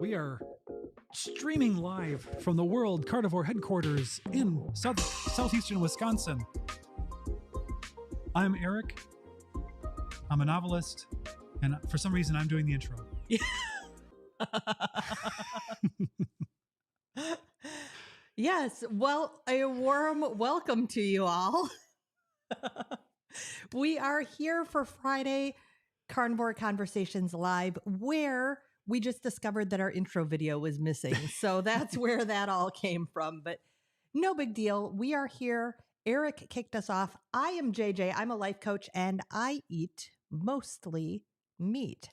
We are streaming live from the World Carnivore headquarters in southeastern Wisconsin. I'm Eric. I'm a novelist, and for some reason, I'm doing the intro. Yes, well, a warm welcome to you all. We are here for Friday Carnivore Conversations Live, where we just discovered that our intro video was missing. So that's where that all came from. But no big deal. We are here. Eric kicked us off. I am JJ. I'm a life coach, and I eat mostly meat.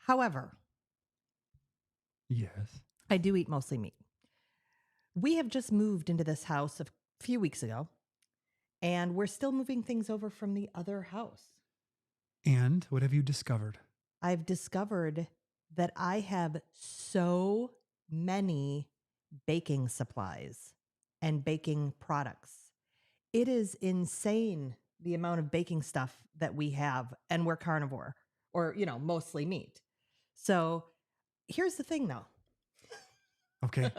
However, Yes. I do eat mostly meat. We have just moved into this house a few weeks ago, and we're still moving things over from the other house. And what have you discovered? I've discovered that I have so many baking supplies and baking products. It is insane the amount of baking stuff that we have, and we're carnivore, or, mostly meat. So here's the thing, though. Okay.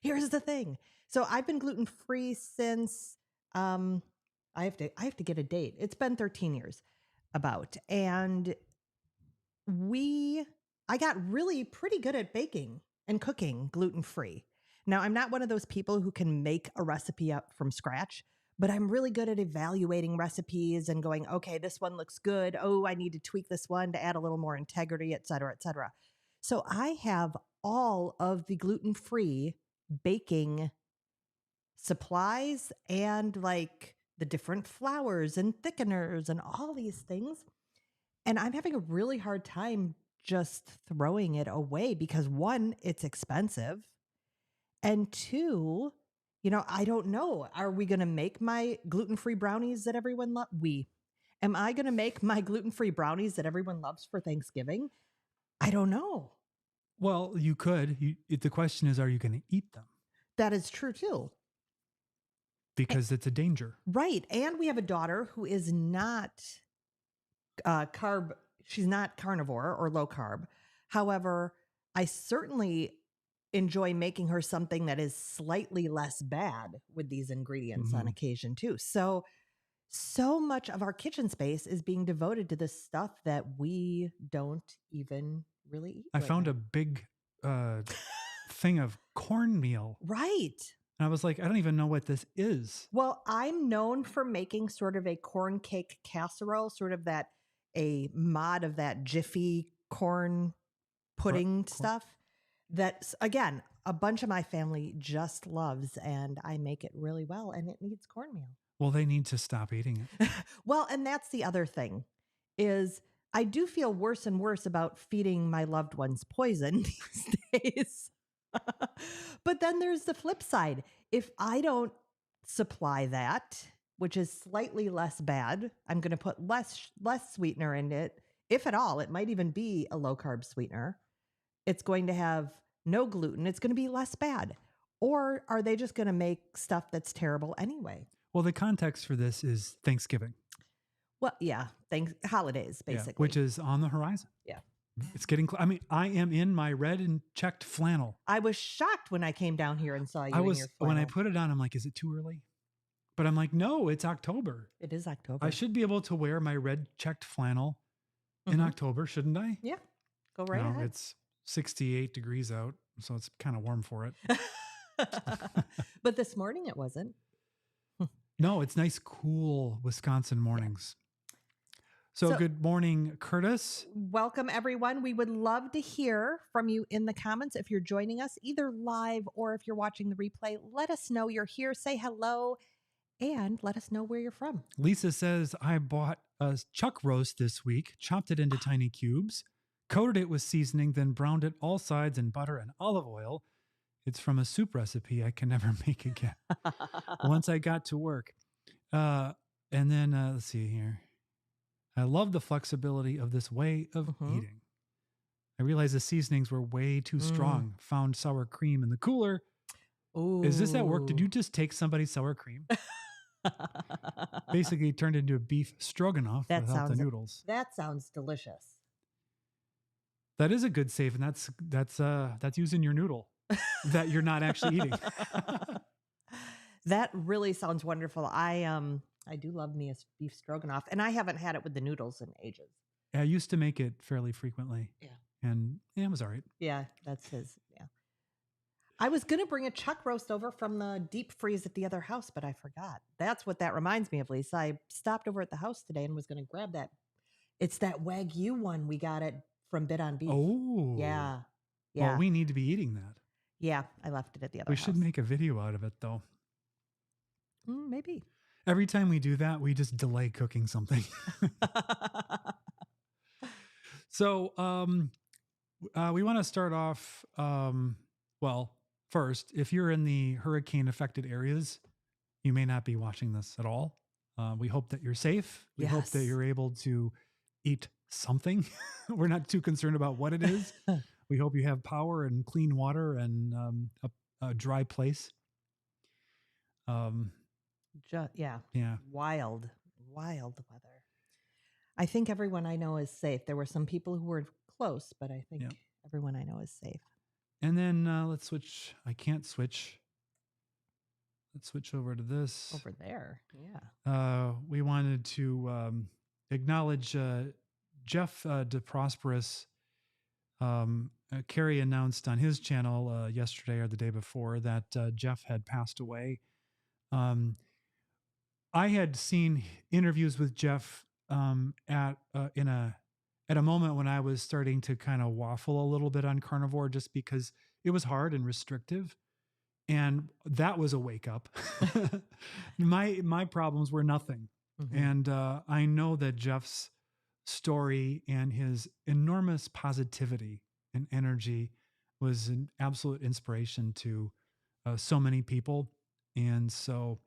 Here's the thing. So I've been gluten-free since I have to get a date. It's been 13 years about. And I got really pretty good at baking and cooking gluten-free. Now, I'm not one of those people who can make a recipe up from scratch, but I'm really good at evaluating recipes and going, okay, this one looks good. Oh, I need to tweak this one to add a little more integrity, et cetera, et cetera. So I have all of the gluten-free baking supplies and like the different flours and thickeners and all these things. And I'm having a really hard time just throwing it away because one, it's expensive. And two, I don't know. Are we going to make my gluten-free brownies that everyone loves? Am I going to make my gluten-free brownies that everyone loves for Thanksgiving? I don't know. Well, you could. The question is, are you going to eat them? That is true too. Because it's a danger. Right. And we have a daughter who is not she's not carnivore or low carb. However, I certainly enjoy making her something that is slightly less bad with these ingredients on occasion too. So much of our kitchen space is being devoted to this stuff that we don't even really eat. I found a big thing of cornmeal. Right. And I was like, I don't even know what this is. Well, I'm known for making sort of a corn cake casserole, sort of a mod of that Jiffy corn pudding stuff. That's, again, a bunch of my family just loves, and I make it really well, and it needs cornmeal. Well, they need to stop eating it. Well, and that's the other thing, is I do feel worse and worse about feeding my loved ones poison these days. But then there's the flip side. If I don't supply that, which is slightly less bad, I'm going to put less sweetener in it. If at all, it might even be a low carb sweetener. It's going to have no gluten. It's going to be less bad. Or are they just going to make stuff that's terrible anyway? Well, the context for this is Thanksgiving. Well, yeah, holidays, basically. Yeah, which is on the horizon. Yeah. It's getting, I am in my red and checked flannel. I was shocked when I came down here and saw you in your flannel. When I put it on, I'm like, is it too early? But I'm like, no, it's October. It is October. I should be able to wear my red checked flannel in October, shouldn't I? Yeah, go right ahead. It's 68 degrees out, so it's kind of warm for it. But this morning it wasn't. No, it's nice, cool Wisconsin mornings. So good morning, Curtis. Welcome, everyone. We would love to hear from you in the comments. If you're joining us either live or if you're watching the replay, let us know you're here. Say hello and let us know where you're from. Lisa says, I bought a chuck roast this week, chopped it into tiny cubes, coated it with seasoning, then browned it all sides in butter and olive oil. It's from a soup recipe I can never make again. Once I got to work. And then let's see here. I love the flexibility of this way of eating. I realized the seasonings were way too strong. Found sour cream in the cooler. Ooh. Is this at work? Did you just take somebody's sour cream? Basically turned into a beef stroganoff without the noodles. That sounds delicious. That is a good save, and that's using your noodle that you're not actually eating. That really sounds wonderful. I do love me a beef stroganoff, and I haven't had it with the noodles in ages. I used to make it fairly frequently. Yeah. And it was all right. Yeah, that's his. Yeah. I was going to bring a chuck roast over from the deep freeze at the other house, but I forgot. That's what that reminds me of, Lisa. I stopped over at the house today and was going to grab that. It's that Wagyu one. We got it from Bit on Beef. Oh. Yeah. Well, we need to be eating that. Yeah, I left it at the other house. We should make a video out of it, though. Maybe. Every time we do that, we just delay cooking something. So we want to start off, well, first, if you're in the hurricane-affected areas, you may not be watching this at all. We hope that you're safe. We hope that you're able to eat something. We're not too concerned about what it is. We hope you have power and clean water and a dry place. Yeah. Wild weather. I think everyone I know is safe. There were some people who were close, but I think everyone I know is safe. And then let's switch. I can't switch. Let's switch over to this. Over there. Yeah. We wanted to acknowledge Jeff DeProsperous. Carrie announced on his channel yesterday or the day before that Jeff had passed away. I had seen interviews with Jeff at a moment when I was starting to kind of waffle a little bit on carnivore, just because it was hard and restrictive, and that was a wake up. My problems were nothing, and I know that Jeff's story and his enormous positivity and energy was an absolute inspiration to so many people, and so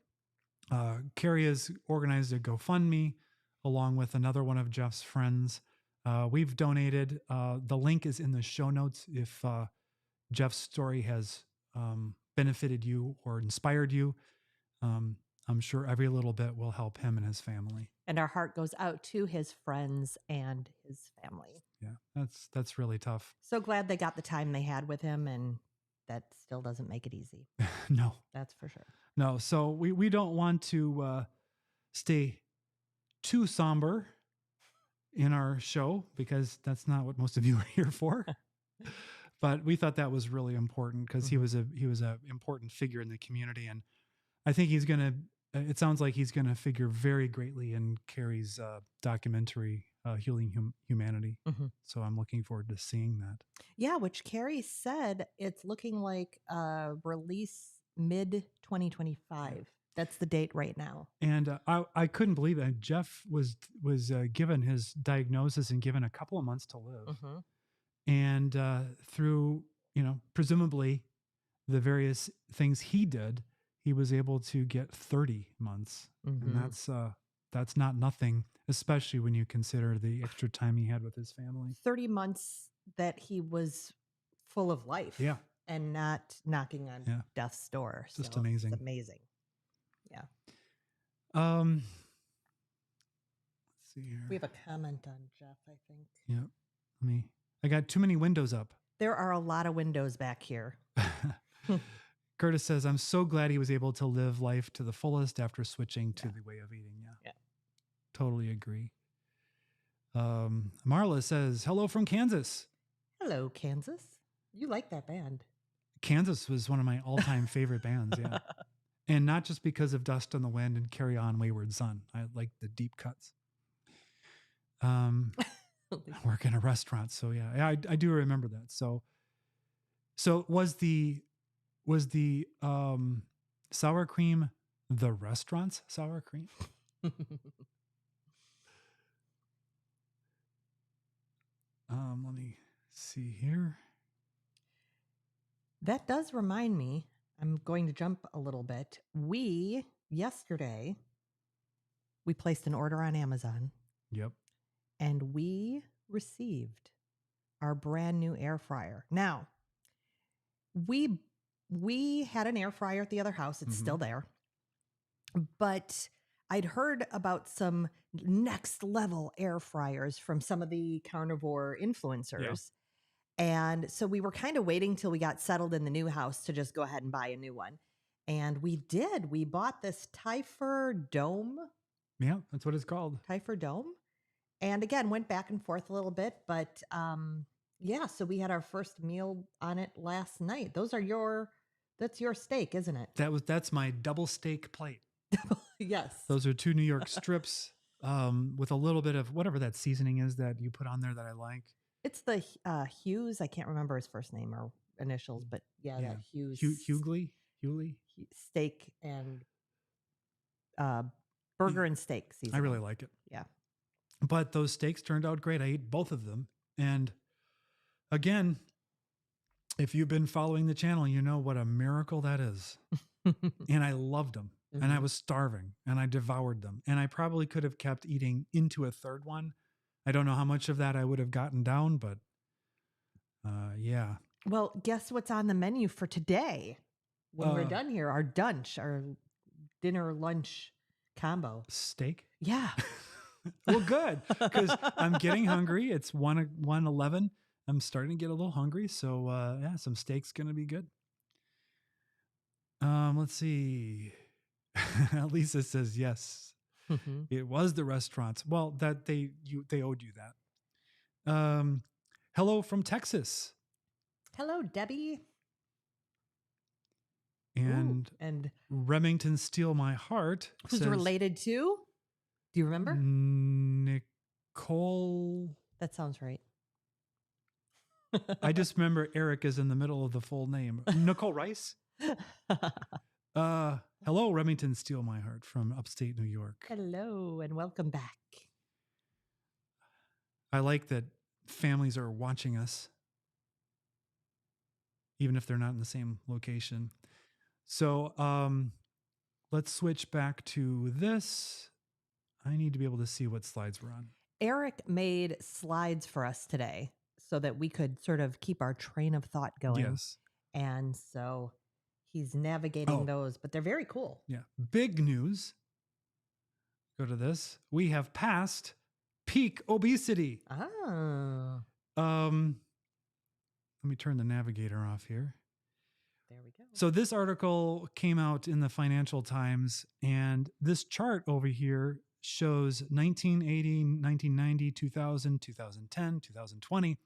Carrie has organized a GoFundMe along with another one of Jeff's friends. We've donated. The link is in the show notes if Jeff's story has benefited you or inspired you. I'm sure every little bit will help him and his family. And our heart goes out to his friends and his family. Yeah, that's really tough. So glad they got the time they had with him, and that still doesn't make it easy. No. That's for sure. No, so we don't want to stay too somber in our show, because that's not what most of you are here for. But we thought that was really important because he was a important figure in the community, and I think it sounds like he's gonna figure very greatly in Carrie's documentary, Healing Humanity. So I'm looking forward to seeing that. Yeah, which Carrie said it's looking like release mid 2025. That's the date right now. And I couldn't believe it. Jeff was given his diagnosis and given a couple of months to live. And through, presumably the various things he did, he was able to get 30 months. And that's not nothing, especially when you consider the extra time he had with his family. 30 months that he was full of life. Yeah. And not knocking on death's door. Just amazing. It's amazing. Yeah. Let's see here. We have a comment on Jeff, I think. Yeah. I got too many windows up. There are a lot of windows back here. Curtis says, I'm so glad he was able to live life to the fullest after switching to the way of eating. Yeah. Totally agree. Marla says, hello from Kansas. Hello, Kansas. You like that band. Kansas was one of my all-time favorite bands, yeah. And not just because of Dust on the Wind and Carry On Wayward Son. I like the deep cuts. I work in a restaurant, so yeah, I do remember that. So was the sour cream the restaurant's sour cream? Let me see here. That does remind me, I'm going to jump a little bit. Yesterday, we placed an order on Amazon. Yep. And we received our brand new air fryer. Now, we had an air fryer at the other house. It's still there. But I'd heard about some next level air fryers from some of the carnivore influencers. And so we were kind of waiting till we got settled in the new house to just go ahead and buy a new one. And we did. We bought this Typher Dome. Yeah, that's what it's called. Typher Dome. And again, went back and forth a little bit, but yeah, so we had our first meal on it last night. That's your steak, isn't it? That's my double steak plate. Yes. Those are 2 New York strips with a little bit of whatever that seasoning is that you put on there that I like. It's the Hughes. I can't remember his first name or initials, but that Hughes. Hughley steak and burger and steak seasoning. I really like it. Yeah. But those steaks turned out great. I ate both of them. And again, if you've been following the channel, you know what a miracle that is. And I loved them. Mm-hmm. And I was starving and I devoured them. And I probably could have kept eating into a third one. I don't know how much of that I would have gotten down, but yeah. Well, guess what's on the menu for today when we're done here? Our dunch, our dinner lunch combo. Steak? Yeah. Well, good, because I'm getting hungry. It's 1:11. I'm starting to get a little hungry. So yeah, some steak's going to be good. Let's see. Lisa says yes. Mm-hmm. It was the restaurants. Well, that they owed you that. Hello from Texas. Hello, Debbie. And Remington Steal My Heart. Who's says, related to? Do you remember? Nicole. That sounds right. I just remember Eric is in the middle of the full name. Nicole Rice. Hello, Remington Steal My Heart from upstate New York. Hello and welcome back. I like that families are watching us, even if they're not in the same location. So let's switch back to this. I need to be able to see what slides we're on. Eric made slides for us today so that we could sort of keep our train of thought going. Yes. And so he's navigating those, but they're very cool. Yeah. Big news. Go to this. We have passed peak obesity. Ah. Let me turn the navigator off here. There we go. So this article came out in the Financial Times, and this chart over here shows 1980, 1990, 2000, 2010, 2020.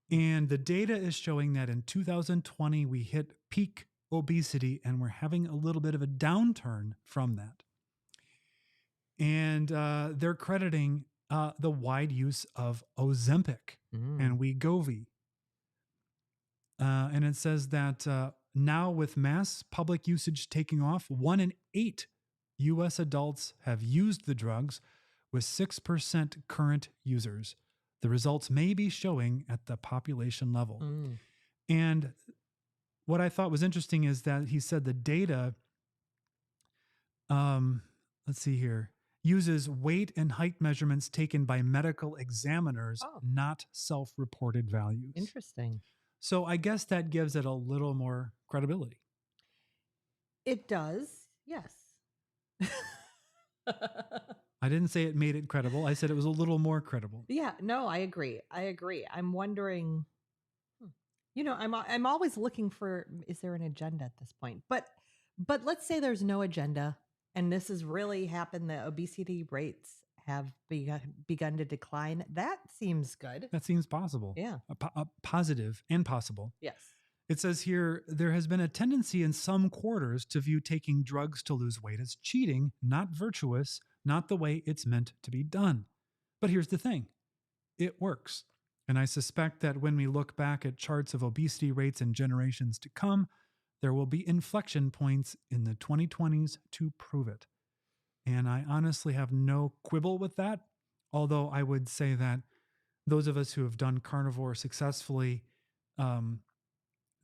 And the data is showing that in 2020, we hit peak obesity, and we're having a little bit of a downturn from that. And they're crediting the wide use of Ozempic and Wegovy. And it says that now with mass public usage taking off, 1 in 8 U.S. adults have used the drugs, with 6% current users. The results may be showing at the population level. And what I thought was interesting is that he said the data, let's see here, uses weight and height measurements taken by medical examiners, not self-reported values. Interesting. So I guess that gives it a little more credibility. It does, yes. I didn't say it made it credible. I said it was a little more credible. Yeah, no, I agree. I'm wondering, I'm always looking for, is there an agenda at this point? But let's say there's no agenda and this has really happened. The obesity rates have begun to decline. That seems good. That seems possible. Yeah. Positive and possible. Yes. It says here, there has been a tendency in some quarters to view taking drugs to lose weight as cheating, not virtuous, not the way it's meant to be done. But here's the thing. It works. And I suspect that when we look back at charts of obesity rates in generations to come, there will be inflection points in the 2020s to prove it. And I honestly have no quibble with that, although I would say that those of us who have done carnivore successfully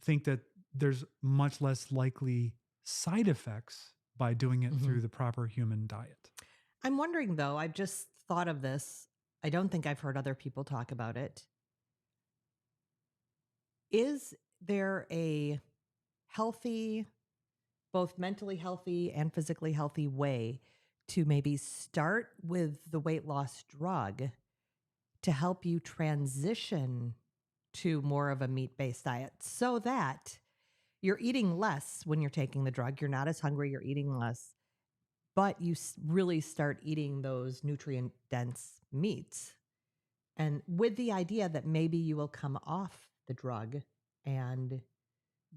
think that there's much less likely side effects by doing it through the proper human diet. I'm wondering, though, I've just thought of this. I don't think I've heard other people talk about it. Is there a healthy, both mentally healthy and physically healthy way to maybe start with the weight loss drug to help you transition to more of a meat-based diet so that you're eating less when you're taking the drug. You're not as hungry, you're eating less, but you really start eating those nutrient-dense meats. And with the idea that maybe you will come off the drug and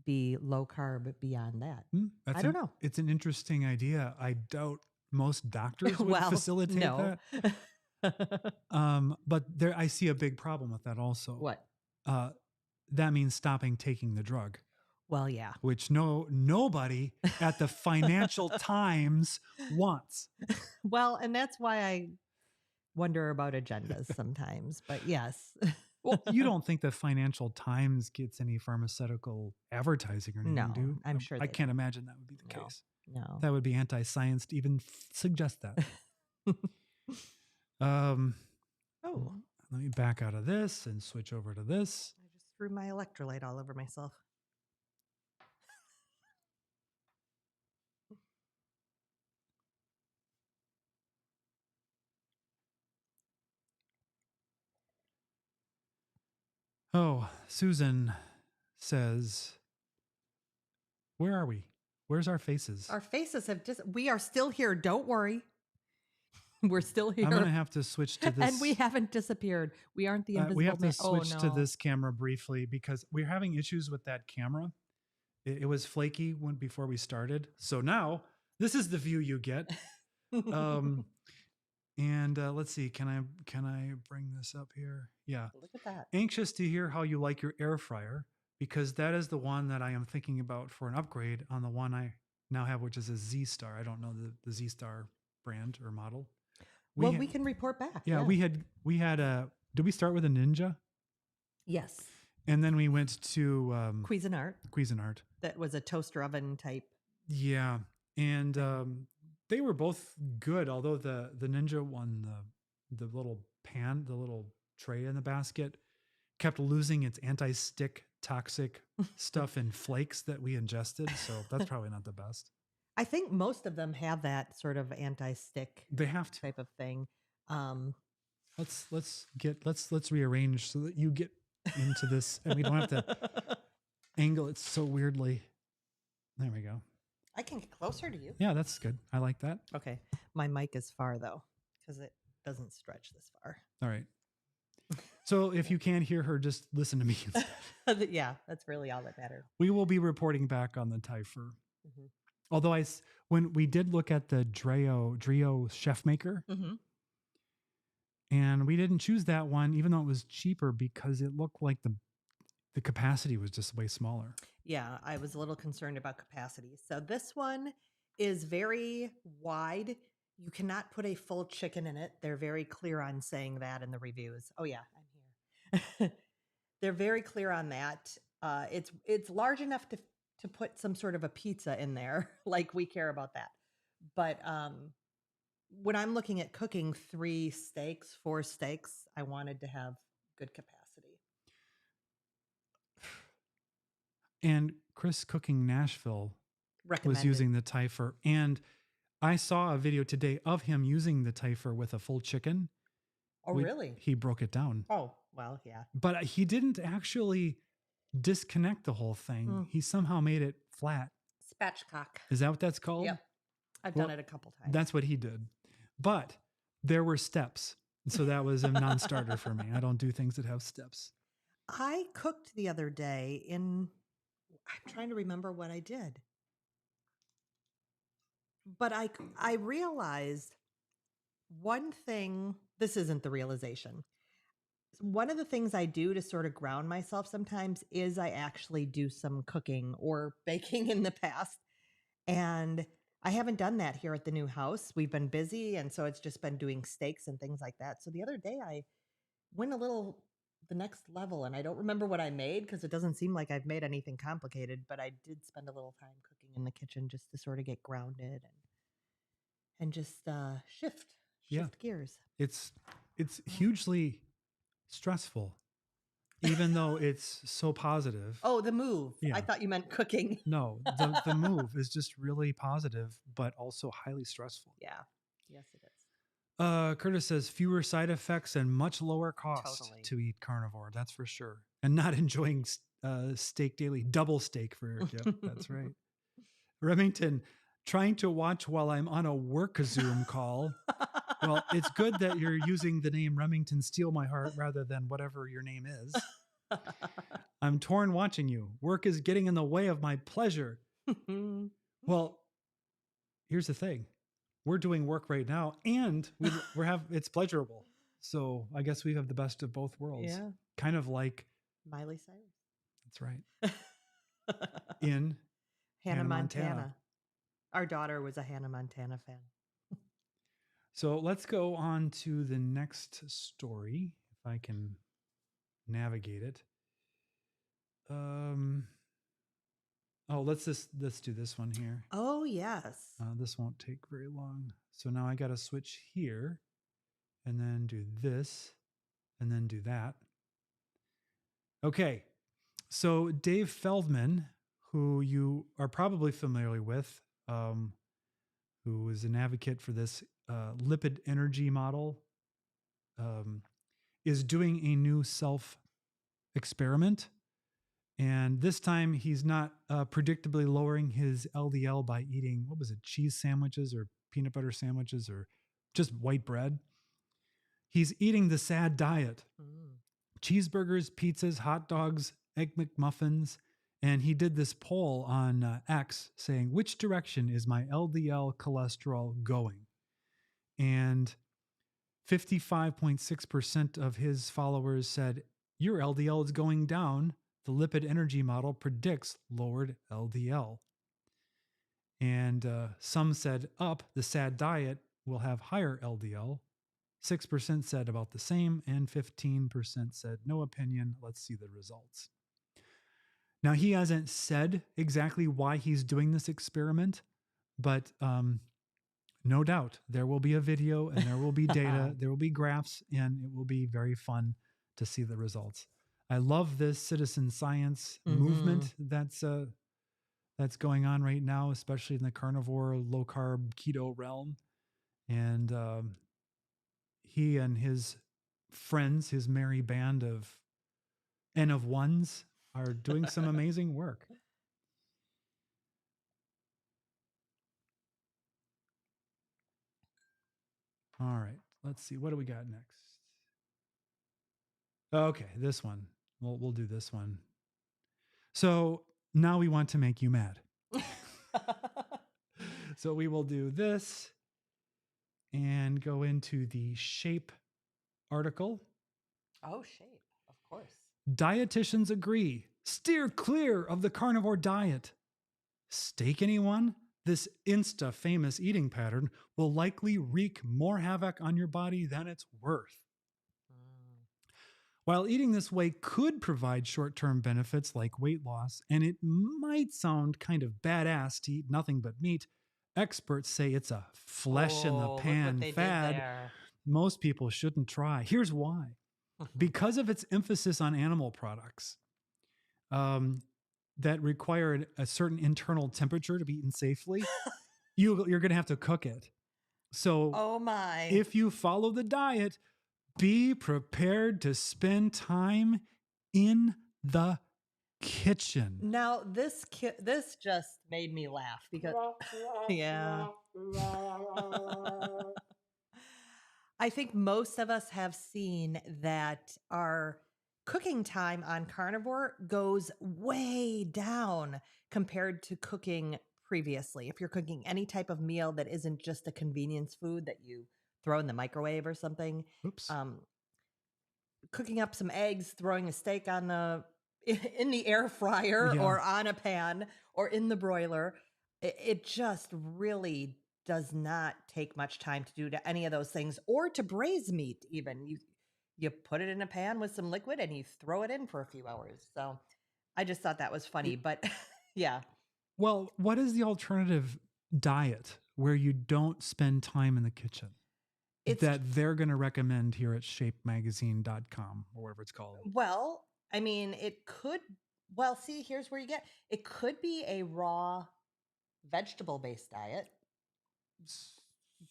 be low carb beyond that. I don't know. It's an interesting idea. I doubt most doctors would Well, facilitate no. that. But I see a big problem with that also. What? That means stopping taking the drug. Well, yeah. Which nobody at the Financial Times wants. Well, and that's why I wonder about agendas sometimes. But yes. Well, you don't think the Financial Times gets any pharmaceutical advertising or anything, No, do you? I'm sure I can't imagine that would be the case. No. That would be anti-science to even suggest that. Oh. Let me back out of this and switch over to this. I just threw my electrolyte all over myself. Oh, Susan says, where are we? Where's our faces? Our faces we are still here. Don't worry. We're still here. I'm going to have to switch to this. And we haven't disappeared. We aren't the invisible we have to man. switch to this camera briefly because we're having issues with that camera. It was flaky before we started. So now this is the view you get. And let's see, can I bring this up here? Yeah. Look at that. Anxious to hear how you like your air fryer, because that is the one that I am thinking about for an upgrade on the one I now have, which is a Z Star. I don't know the Z Star brand or model. We can report back. Yeah, we had did we start with a Ninja? Yes. And then we went to Cuisinart. That was a toaster oven type. Yeah. And they were both good, although the Ninja one, the little pan, the little tray in the basket, kept losing its anti-stick toxic stuff in flakes that we ingested. So that's probably not the best. I think most of them have that sort of anti-stick. They have to type of thing. Let's rearrange so that you get into this and we don't have to angle it so weirdly. There we go. I can get closer to you. Yeah, that's good. I like that. Okay. My mic is far though, because it doesn't stretch this far. All right. So if you can't hear her, just listen to me instead. Yeah, that's really all that matters. We will be reporting back on the Typher. Mm-hmm. Although when we did look at the Drio Chef Maker, and we didn't choose that one, even though it was cheaper, because it looked like the capacity was just way smaller. Yeah, I was a little concerned about capacity. So this one is very wide. You cannot put a full chicken in it. They're very clear on saying that in the reviews. Oh yeah, I'm here. They're very clear on that. It's large enough to put some sort of a pizza in there, like we care about that. But when I'm looking at cooking 4 steaks, I wanted to have good capacity. And Chris Cooking Nashville was using the Typher. And I saw a video today of him using the Typher with a full chicken. Oh, really? He broke it down. Oh, well, yeah. But he didn't actually disconnect the whole thing. He somehow made it flat. Spatchcock. Is that what that's called? Yep. I've done it a couple times. That's what he did. But there were steps. So that was a non-starter for me. I don't do things that have steps. I cooked the other day I'm trying to remember what I did. But I realized one thing, this isn't the realization. One of the things I do to sort of ground myself sometimes is I actually do some cooking or baking in the past. And I haven't done that here at the new house. We've been busy. And so it's just been doing steaks and things like that. So the other day I went the next level, and I don't remember what I made because it doesn't seem like I've made anything complicated, but I did spend a little time cooking in the kitchen just to sort of get grounded and just shift gears. It's hugely stressful, even though it's so positive. Oh, the move. Yeah. I thought you meant cooking. No, the move is just really positive, but also highly stressful. Yeah. Yes, it is. Curtis says fewer side effects and much lower cost Totally. to eat carnivore. That's for sure. And not enjoying steak daily. Double steak for Eric. Yep, that's right. Remington, trying to watch while I'm on a work Zoom call. Well, it's good that you're using the name Remington Steal My Heart rather than whatever your name is. I'm torn watching you. Work is getting in the way of my pleasure. Well, here's the thing. We're doing work right now and it's pleasurable. So I guess we have the best of both worlds. Yeah. Kind of like Miley Cyrus. That's right. In Hannah Montana. Our daughter was a Hannah Montana fan. So let's go on to the next story, if I can navigate it. Let's do this one here. Oh, yes. This won't take very long. So now I got to switch here and then do this and then do that. Okay. So Dave Feldman, who you are probably familiar with, who is an advocate for this lipid energy model, is doing a new self experiment. And this time he's not predictably lowering his LDL by eating, cheese sandwiches or peanut butter sandwiches or just white bread. He's eating the SAD diet. Cheeseburgers, pizzas, hot dogs, egg McMuffins. And he did this poll on X saying, which direction is my LDL cholesterol going? And 55.6% of his followers said, your LDL is going down. The lipid energy model predicts lowered LDL. And some said up, the SAD diet will have higher LDL. 6% said about the same, and 15% said no opinion. Let's see the results. Now, he hasn't said exactly why he's doing this experiment, but no doubt there will be a video and there will be data, there will be graphs, and it will be very fun to see the results. I love this citizen science movement that's going on right now, especially in the carnivore, low carb, keto realm. And he and his friends, his merry band of N of ones, are doing some amazing work. All right, let's see. What do we got next? Okay, this one. We'll do this one. So now we want to make you mad. So we will do this and go into the Shape article. Oh, Shape, of course. Dietitians agree. Steer clear of the carnivore diet. Steak anyone? This Insta-famous eating pattern will likely wreak more havoc on your body than it's worth. While eating this way could provide short-term benefits like weight loss, and it might sound kind of badass to eat nothing but meat, experts say it's a flesh-in-the-pan fad most people shouldn't try. Here's why. Because of its emphasis on animal products that require a certain internal temperature to be eaten safely, you're going to have to cook it. So if you follow the diet, be prepared to spend time in the kitchen. Now, this just made me laugh because, yeah. I think most of us have seen that our cooking time on carnivore goes way down compared to cooking previously. If you're cooking any type of meal that isn't just a convenience food that you throw in the microwave or something. Oops. Cooking up some eggs, throwing a steak in the air fryer or on a pan or in the broiler. It just really does not take much time to do to any of those things, or to braise meat even. You put it in a pan with some liquid and you throw it in for a few hours. So I just thought that was funny, but yeah. Well, what is the alternative diet where you don't spend time in the kitchen that they're going to recommend here at shapemagazine.com or whatever it's called? Well, I mean, see, here's where it could be a raw vegetable-based diet.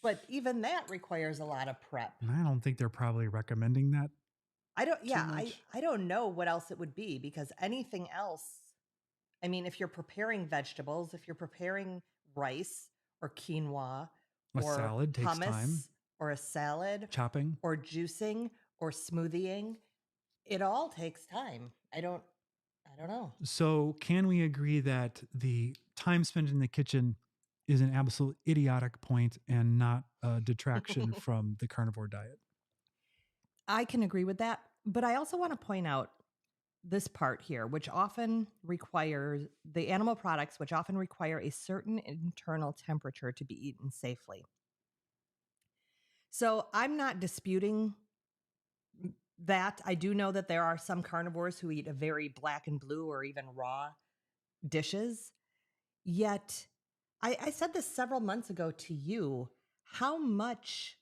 But even that requires a lot of prep. And I don't think they're probably recommending that. I don't know what else it would be, because anything else, I mean, if you're preparing vegetables, if you're preparing rice or quinoa A or salad takes hummus time. or a salad Chopping. or juicing or smoothieing, it all takes time. I don't know. So can we agree that the time spent in the kitchen is an absolute idiotic point and not a detraction from the carnivore diet? I can agree with that, but I also want to point out this part here, which often requires the animal products, which often require a certain internal temperature to be eaten safely. So I'm not disputing that. I do know that there are some carnivores who eat a very black and blue or even raw dishes. Yet, I said this several months ago to you, how much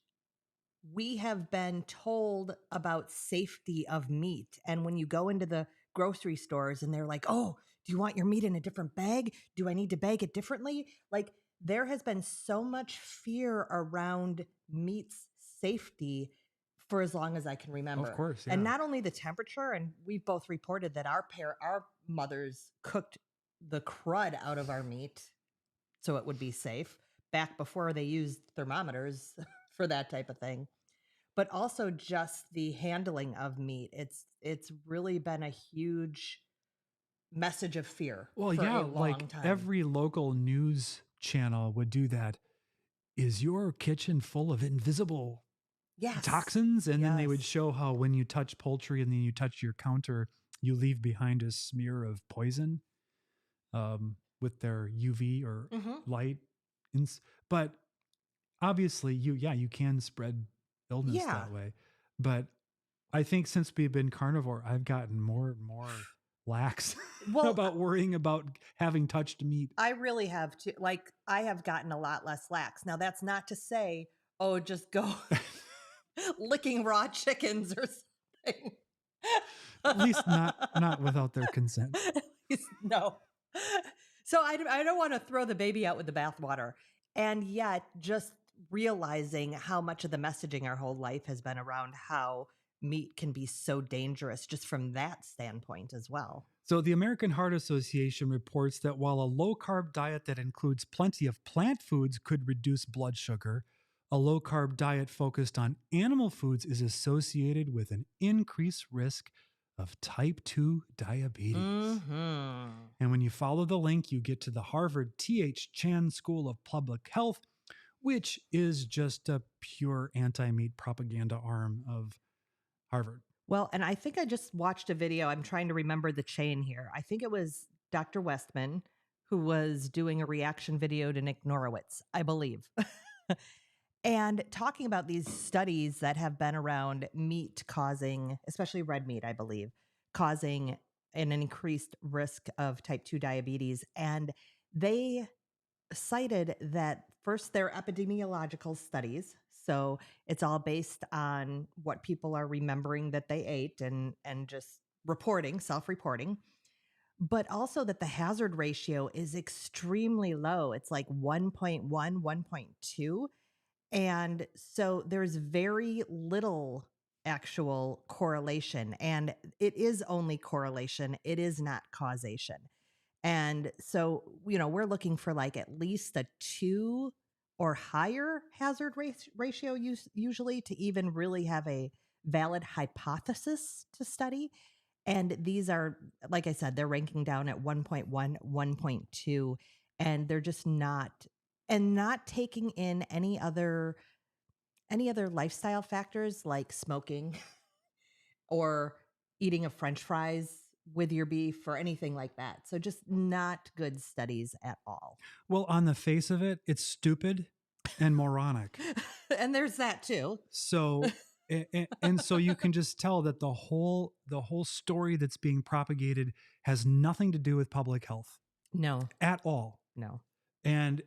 we have been told about safety of meat. And when you go into the grocery stores and they're like, oh, do you want your meat in a different bag? Do I need to bag it differently? Like, there has been so much fear around meat's safety for as long as I can remember. Of course, yeah. And not only the temperature, and we've both reported that our mothers cooked the crud out of our meat so it would be safe back before they used thermometers for that type of thing. But also just the handling of meat. It's really been a huge message of fear Well, for yeah, a long like time. every local news channel would do that. Is your kitchen full of invisible toxins? And then they would show how when you touch poultry and then you touch your counter, you leave behind a smear of poison with their UV or light. But obviously, you can spread illness that way. But I think since we've been carnivore, I've gotten more and more lax about worrying about having touched meat. I really have too. Like, I have gotten a lot less lax. Now, that's not to say, oh, just go licking raw chickens or something. At least not without their consent. No. So I don't want to throw the baby out with the bathwater. And yet, just realizing how much of the messaging our whole life has been around how meat can be so dangerous, just from that standpoint as well. So the American Heart Association reports that while a low-carb diet that includes plenty of plant foods could reduce blood sugar, a low-carb diet focused on animal foods is associated with an increased risk of type 2 diabetes. Mm-hmm. And when you follow the link, you get to the Harvard T.H. Chan School of Public Health, which is just a pure anti-meat propaganda arm of Harvard. Well, and I think I just watched a video. I'm trying to remember the chain here. I think it was Dr. Westman who was doing a reaction video to Nick Norowitz, I believe. And talking about these studies that have been around meat causing, especially red meat, I believe, causing an increased risk of type 2 diabetes. And they cited that first, they're epidemiological studies. So it's all based on what people are remembering that they ate and just reporting, self-reporting. But also that the hazard ratio is extremely low. It's like 1.1, 1.2. And so there's very little actual correlation. And it is only correlation, it is not causation. And so, we're looking for like at least a 2 or higher hazard ratio usually to even really have a valid hypothesis to study. And these are, like I said, they're ranking down at 1.1, 1.2, and they're just not taking in any other lifestyle factors like smoking or eating a French fries with your beef or anything like that. So just not good studies at all. Well, on the face of it, it's stupid and moronic. And there's that too. So and so you can just tell that the whole story that's being propagated has nothing to do with public health. No. At all. No. And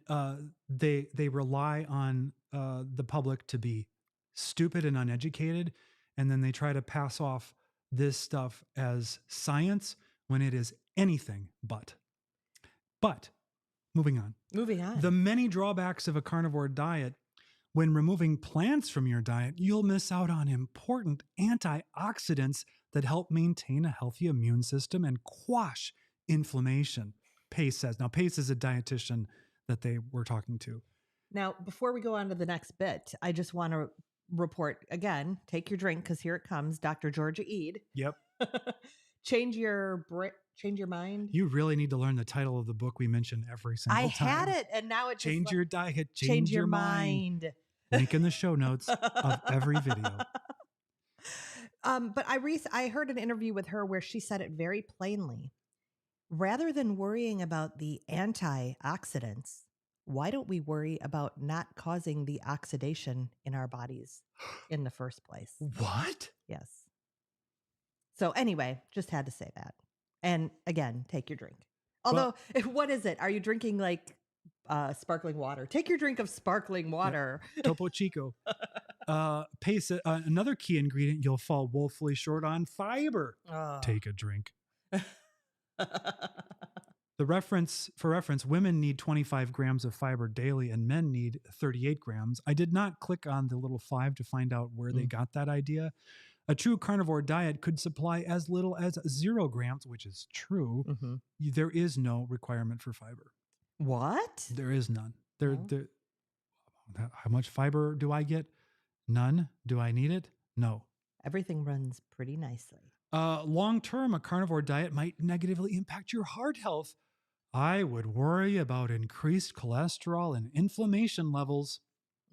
they rely on the public to be stupid and uneducated, and then they try to pass off this stuff as science when it is anything but. But moving on. Moving on. The many drawbacks of a carnivore diet, When removing plants from your diet, you'll miss out on important antioxidants that help maintain a healthy immune system and quash inflammation, Pace says. Now, Pace is a dietitian that they were talking to. Now, before we go on to the next bit, I just want to report again, take your drink because here it comes, Dr. Georgia Eade. Yep. Change your mind. You really need to learn the title of the book we mention every single time. I had it, and now it's Change just your diet, change your mind. Link in the show notes of every video. But I heard an interview with her where she said it very plainly. Rather than worrying about the antioxidants, why don't we worry about not causing the oxidation in our bodies in the first place? What? Yes. So anyway, just had to say that. And again, take your drink. Although, what is it? Are you drinking like sparkling water? Take your drink of sparkling water. Yep. Topo Chico. Pace, another key ingredient you'll fall woefully short on, fiber. Take a drink. For reference, women need 25 grams of fiber daily and men need 38 grams. I did not click on the little 5 to find out where they got that idea. A true carnivore diet could supply as little as 0 grams, which is true. Mm-hmm. There is no requirement for fiber. What? There is none. How much fiber do I get? None. Do I need it? No. Everything runs pretty nicely. Long-term, a carnivore diet might negatively impact your heart health. I would worry about increased cholesterol and inflammation levels.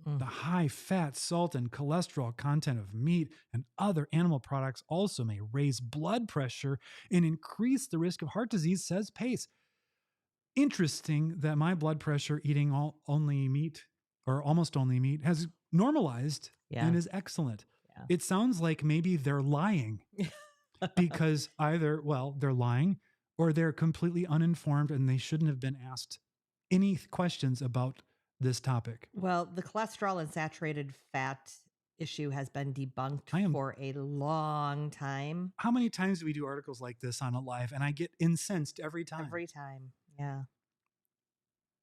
The high fat, salt, and cholesterol content of meat and other animal products also may raise blood pressure and increase the risk of heart disease, says Pace. Interesting that my blood pressure eating only meat or almost only meat has normalized and is excellent. Yeah. It sounds like maybe they're lying because either, they're lying or they're completely uninformed and they shouldn't have been asked any questions about this topic. Well, the cholesterol and saturated fat issue has been debunked for a long time. How many times do we do articles like this on a live and I get incensed every time? Every time, yeah.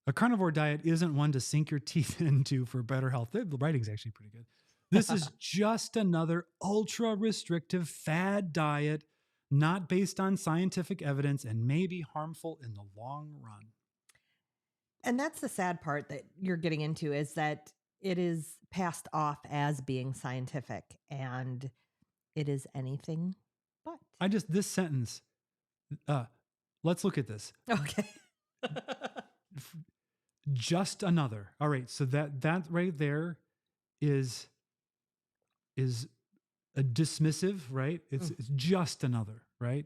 A carnivore diet isn't one to sink your teeth into for better health. The writing's actually pretty good. This is just another ultra-restrictive fad diet, not based on scientific evidence and may be harmful in the long run. And that's the sad part that you're getting into is that it is passed off as being scientific and it is anything but. This sentence, let's look at this. Okay. Just another. All right. So that right there is a dismissive, right? It's just another, right?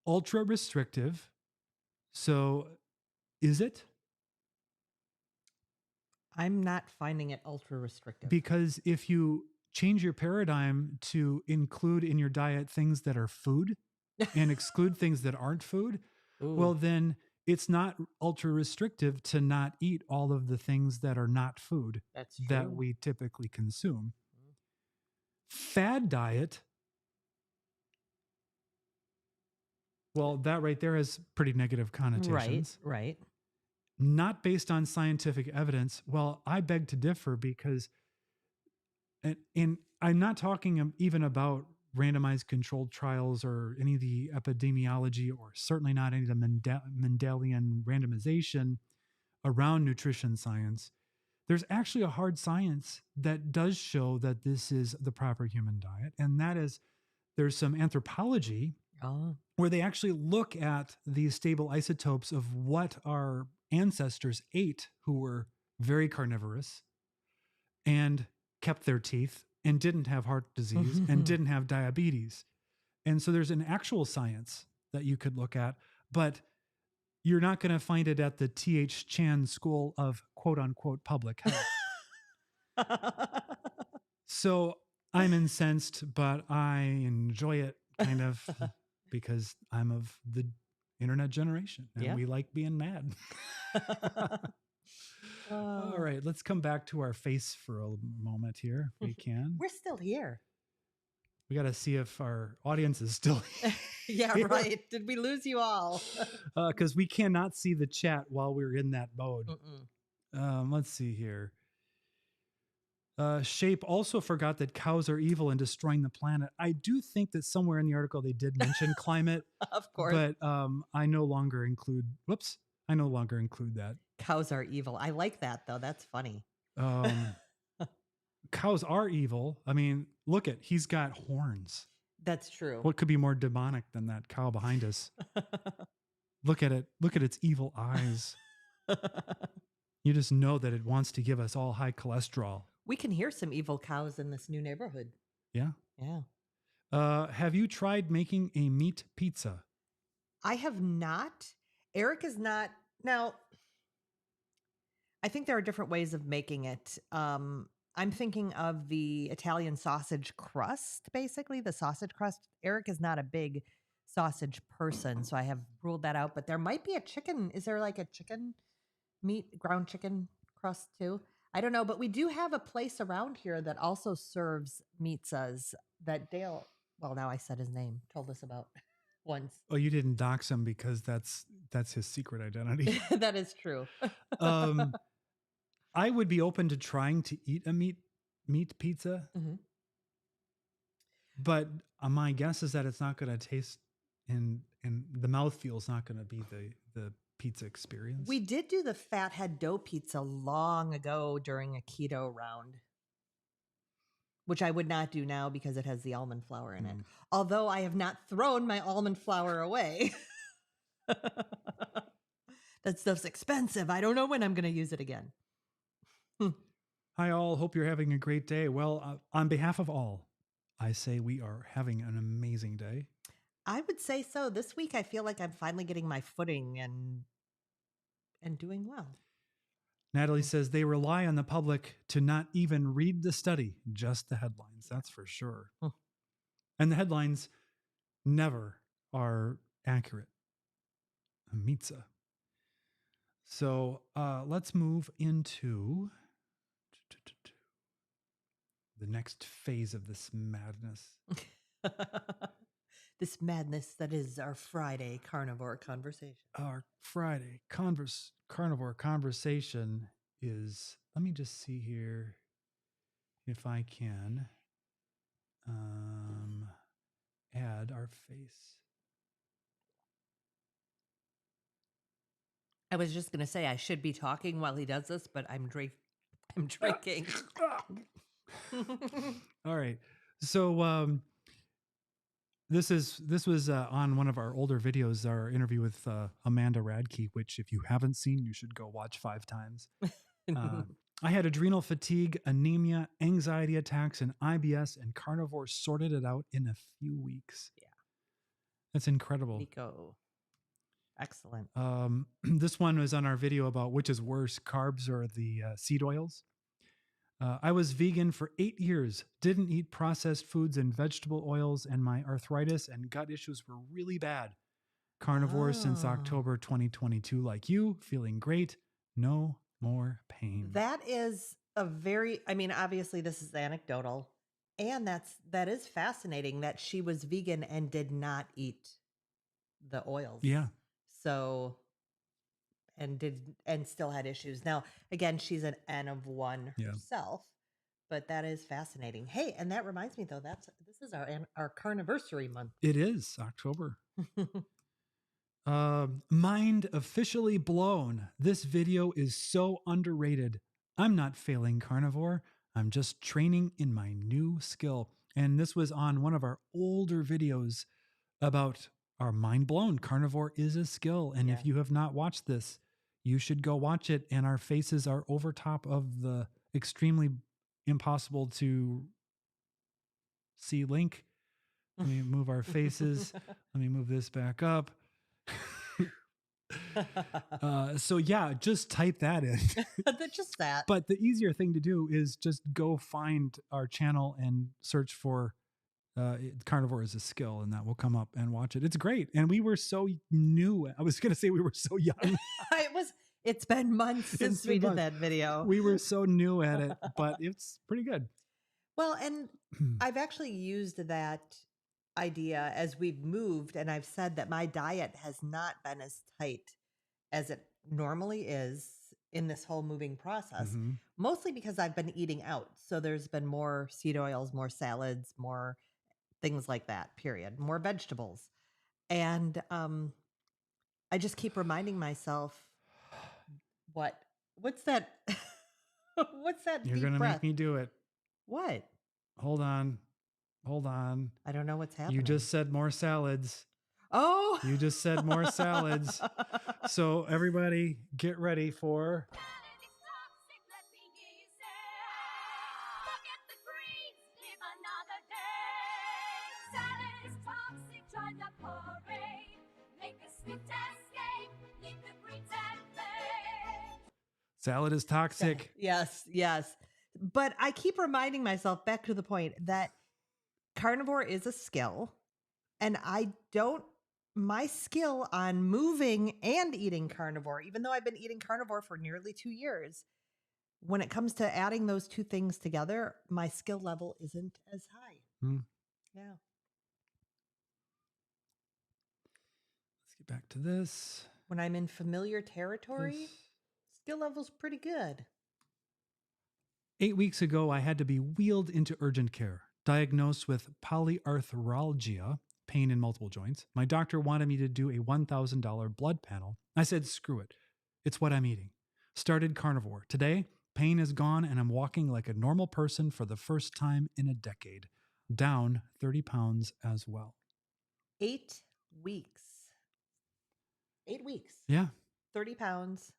Ultra restrictive. So is it? I'm not finding it ultra restrictive. Because if you change your paradigm to include in your diet things that are food and exclude things that aren't food, well, then it's not ultra restrictive to not eat all of the things that are not food that we typically consume. Fad diet. Well, that right there has pretty negative connotations. Right. Not based on scientific evidence. Well, I beg to differ because, and I'm not talking even about randomized controlled trials or any of the epidemiology, or certainly not any of the Mendelian randomization around nutrition science. There's actually a hard science that does show that this is the proper human diet. And that is, there's some anthropology where they actually look at these stable isotopes of what our ancestors ate who were very carnivorous and kept their teeth and didn't have heart disease and didn't have diabetes. And so there's an actual science that you could look at, but you're not going to find it at the T.H. Chan School of quote unquote public health. So I'm incensed, but I enjoy it kind of because I'm of the internet generation and we like being mad. All right, let's come back to our face for a moment here if we can. We're still here. We got to see if our audience is still here. Yeah, right. Did we lose you all? Because we cannot see the chat while we're in that mode. Let's see here. Shape also forgot that cows are evil and destroying the planet. I do think that somewhere in the article they did mention climate, Of course. but I no longer include. Whoops, I no longer include that. Cows are evil. I like that, though. That's funny. Cows are evil. I mean, look at he's got horns. That's true. What could be more demonic than that cow behind us? Look at it. Look at its evil eyes. You just know that it wants to give us all high cholesterol. We can hear some evil cows in this new neighborhood. Yeah. Yeah. Have you tried making a meat pizza? I have not. Eric is not. Now, I think there are different ways of making it. I'm thinking of the Italian sausage crust, basically, the sausage crust. Eric is not a big sausage person, so I have ruled that out. But there might be a chicken. Is there like a chicken meat, ground chicken crust too? I don't know, but we do have a place around here that also serves pizzas that Dale, well, now I said his name, told us about once. Oh, you didn't dox him because that's his secret identity. That is true. I would be open to trying to eat a meat pizza, but my guess is that it's not going to taste and the mouthfeel is not going to be the pizza experience. We did do the fathead dough pizza long ago during a keto round, which I would not do now because it has the almond flour in it. Although I have not thrown my almond flour away. That stuff's expensive. I don't know when I'm going to use it again. Hi all, hope you're having a great day. Well, on behalf of all, I say we are having an amazing day. I would say so. This week I feel like I'm finally getting my footing and doing well. Natalie says they rely on the public to not even read the study, just the headlines. That's for sure. And the headlines never are accurate. A pizza. So let's move into the next phase of this madness. This madness that is our Friday Carnivore Conversation. Our Friday Carnivore Conversation is, let me just see here if I can add our face. I was just going to say I should be talking while he does this, but I'm drinking. All right. So this was on one of our older videos, our interview with Amanda Radke, which if you haven't seen, you should go watch 5 times. I had adrenal fatigue, anemia, anxiety attacks, and IBS, and carnivore sorted it out in a few weeks. Yeah. That's incredible. Nico. Excellent. This one was on our video about which is worse, carbs or the seed oils. I was vegan for 8 years, didn't eat processed foods and vegetable oils, and my arthritis and gut issues were really bad. Carnivore since October 2022, like you, feeling great, no more pain. That is obviously this is anecdotal, and that is fascinating that she was vegan and did not eat the oils. Yeah. So, and still had issues. Now, again, she's an N of 1 herself, but that is fascinating. Hey, and that reminds me though, this is our carniversary month. It is October. Mind officially blown. This video is so underrated. I'm not failing carnivore. I'm just training in my new skill. And this was on one of our older videos about our mind blown. Carnivore is a skill. And if you have not watched this, you should go watch it. And our faces are over top of the extremely impossible to see link. Let me move our faces. Let me move this back up. So yeah, just type that in. Just that. But the easier thing to do is just go find our channel and search for Carnivore is a skill, and that will come up, and watch it. It's great. And we were so new. I was going to say we were so young. It's been months since we did that video. We were so new at it, but it's pretty good. Well, and I've actually used that idea as we've moved, and I've said that my diet has not been as tight as it normally is in this whole moving process, Mm-hmm. mostly because I've been eating out. So there's been more seed oils, more salads, more things like that, period, more vegetables. And I just keep reminding myself, what's that? What's that You're deep going to breath? make me do it. What? Hold on. Hold on. I don't know what's happening. You just said more salads. Oh, You just said more salads. So everybody get ready for... Salad is toxic. Yes, yes. But I keep reminding myself, back to the point, that carnivore is a skill. And my skill on moving and eating carnivore, even though I've been eating carnivore for nearly 2 years, when it comes to adding those two things together, my skill level isn't as high. Yeah. Let's get back to this. When I'm in familiar territory, skill level's pretty good. 8 weeks ago, I had to be wheeled into urgent care, diagnosed with polyarthralgia, pain in multiple joints. My doctor wanted me to do a $1,000 blood panel. I said, screw it. It's what I'm eating. Started carnivore. Today, pain is gone and I'm walking like a normal person for the first time in a decade. Down 30 pounds as well. 8 weeks. 8 weeks. Yeah. 30 pounds.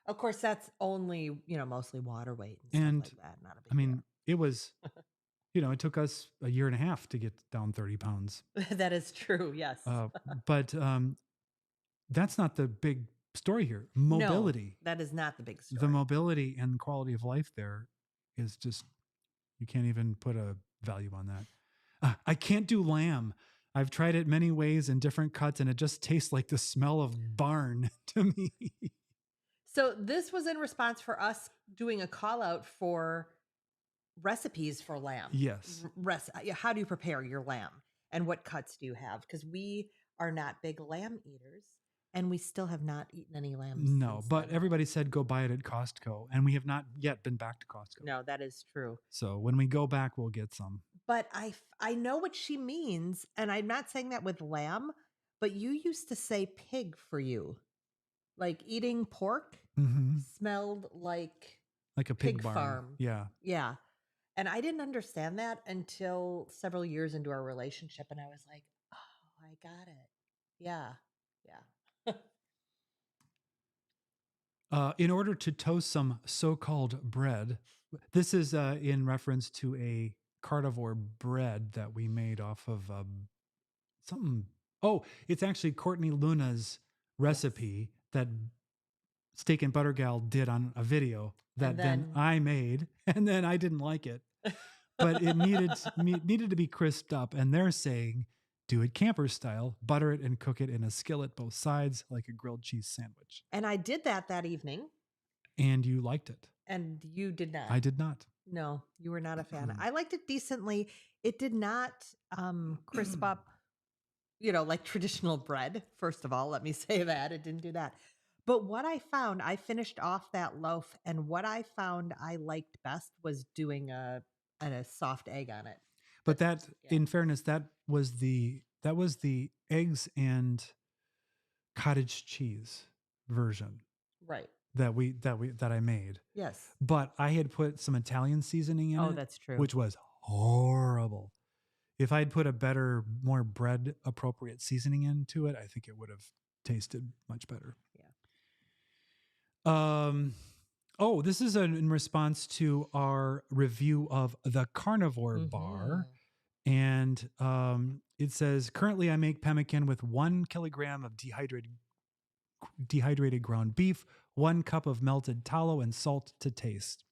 Of course, that's only, mostly water weight and stuff like that. Not a big deal. It was, it took us a year and a half to get down 30 pounds. That is true. Yes. But that's not the big story here. Mobility. No, that is not the big story. The mobility and quality of life there is just, you can't even put a value on that. I can't do lamb. I've tried it many ways in different cuts and it just tastes like the smell of barn to me. So this was in response for us doing a call out for recipes for lamb. Yes. How do you prepare your lamb and what cuts do you have? Because we are not big lamb eaters and we still have not eaten any lamb. No, but everybody said go buy it at Costco and we have not yet been back to Costco. No, that is true. So when we go back, we'll get some. But I know what she means, and I'm not saying that with lamb, but you used to say pig for you. Like eating pork smelled like a pig barn. Farm. Yeah. Yeah. And I didn't understand that until several years into our relationship. And I was like, oh, I got it. Yeah. In order to toast some so-called bread, this is in reference to a Cardivore bread that we made off of something. Oh, it's actually Courtney Luna's recipe that Steak and Butter Gal did on a video that then I made, and then I didn't like it, but it needed to be crisped up. And they're saying, do it camper style, butter it and cook it in a skillet, both sides, like a grilled cheese sandwich. And I did that evening. And you liked it. And you did not. I did not. No, you were not a fan. I liked it decently. It did not crisp up, like traditional bread. First of all, let me say that. It didn't do that. But what I found, I finished off that loaf, and what I found I liked best was doing a soft egg on it. But in fairness, that was the eggs and cottage cheese version. Right. That I made. Yes. But I had put some Italian seasoning in it. Oh, that's true. Which was horrible. If I'd put a better, more bread appropriate seasoning into it, I think it would have tasted much better. Yeah. Oh, this is in response to our review of the Carnivore bar. And it says, currently I make pemmican with 1 kilogram of dehydrated ground beef, 1 cup of melted tallow and salt to taste.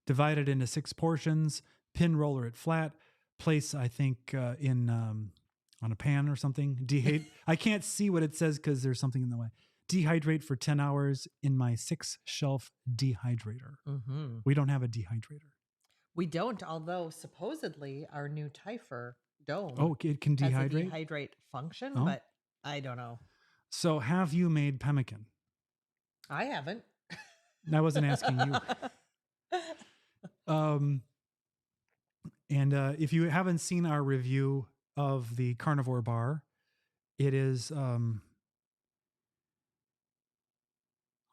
Divide it into 6 portions, pin roller it flat, place, I think, on a pan or something. I can't see what it says because there's something in the way. Dehydrate for 10 hours in my 6-shelf dehydrator. We don't have a dehydrator. We don't, although supposedly our new Typher dome it can dehydrate? has a dehydrate function, but I don't know. So have you made pemmican? I haven't. I wasn't asking you. And if you haven't seen our review of the Carnivore Bar, it is on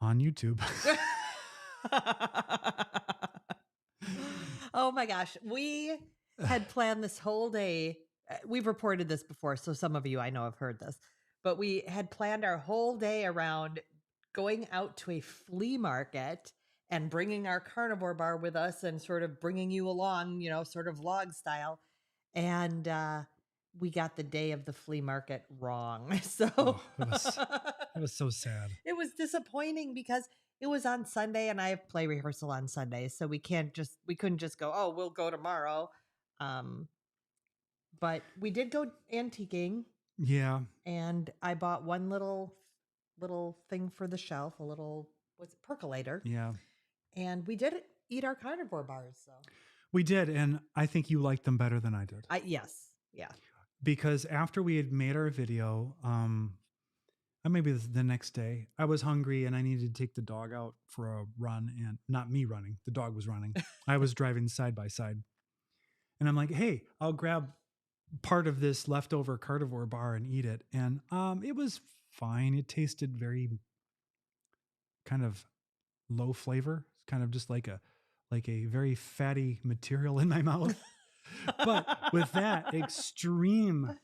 YouTube. Oh my gosh. We had planned this whole day. We've reported this before, so some of you I know have heard this, but we had planned our whole day around going out to a flea market and bringing our carnivore bar with us and sort of bringing you along, sort of vlog style. And we got the day of the flea market wrong. So it was so sad. It was disappointing because it was on Sunday and I have play rehearsal on Sunday. So we couldn't just go, oh, we'll go tomorrow. But we did go antiquing. Yeah. And I bought one little thing for the shelf, a little, percolator. Yeah. And we did eat our carnivore bars. So we did. And I think you liked them better than I did. Yes. Yeah. Because after we had made our video, maybe the next day, I was hungry and I needed to take the dog out for a run, and not me running. The dog was running. I was driving side by side. And I'm like, hey, I'll grab part of this leftover carnivore bar and eat it. And it was fine. It tasted very kind of low flavor, kind of just like a very fatty material in my mouth. But with that extreme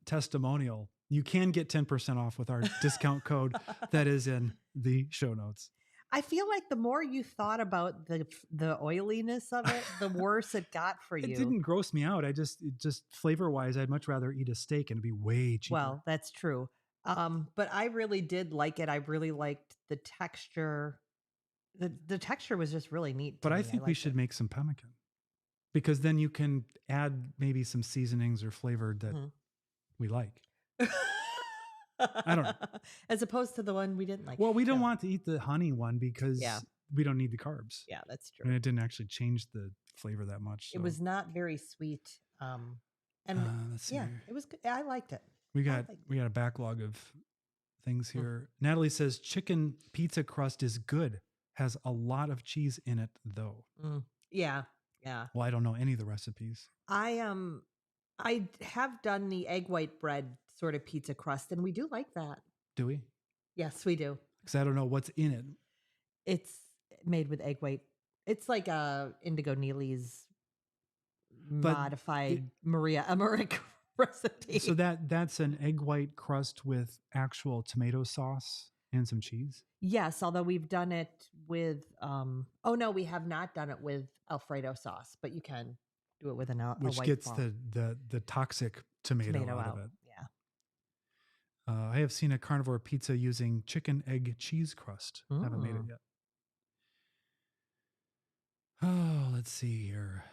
testimonial, you can get 10% off with our discount code that is in the show notes. I feel like the more you thought about the oiliness of it, the worse it got for you. It didn't gross me out. It just flavor wise, I'd much rather eat a steak and it'd be way cheaper. Well, that's true. But I really did like it. I really liked the texture. The texture was just really neat. But I think we should make some pemmican, because then you can add maybe some seasonings or flavor that we like. I don't know. As opposed to the one we didn't like. Well, we don't want to eat the honey one because we don't need the carbs. Yeah, that's true. And it didn't actually change the flavor that much. So. It was not very sweet. And let's see. It was good. I liked it. We got a backlog of things here. Natalie says chicken pizza crust is good. Has a lot of cheese in it though. Yeah. Yeah. Well, I don't know any of the recipes. I have done the egg white bread sort of pizza crust, and we do like that. Do we? Yes, we do. Because I don't know what's in it. It's made with egg white. It's like a Indigo Neely's modified Maria Emmerich recipe. So that's an egg white crust with actual tomato sauce and some cheese? Yes, although we've done it with we have not done it with Alfredo sauce, but you can do it with which white gets sauce. the toxic tomato out of it. Yeah. I have seen a carnivore pizza using chicken egg cheese crust. Haven't made it yet. Oh, let's see here.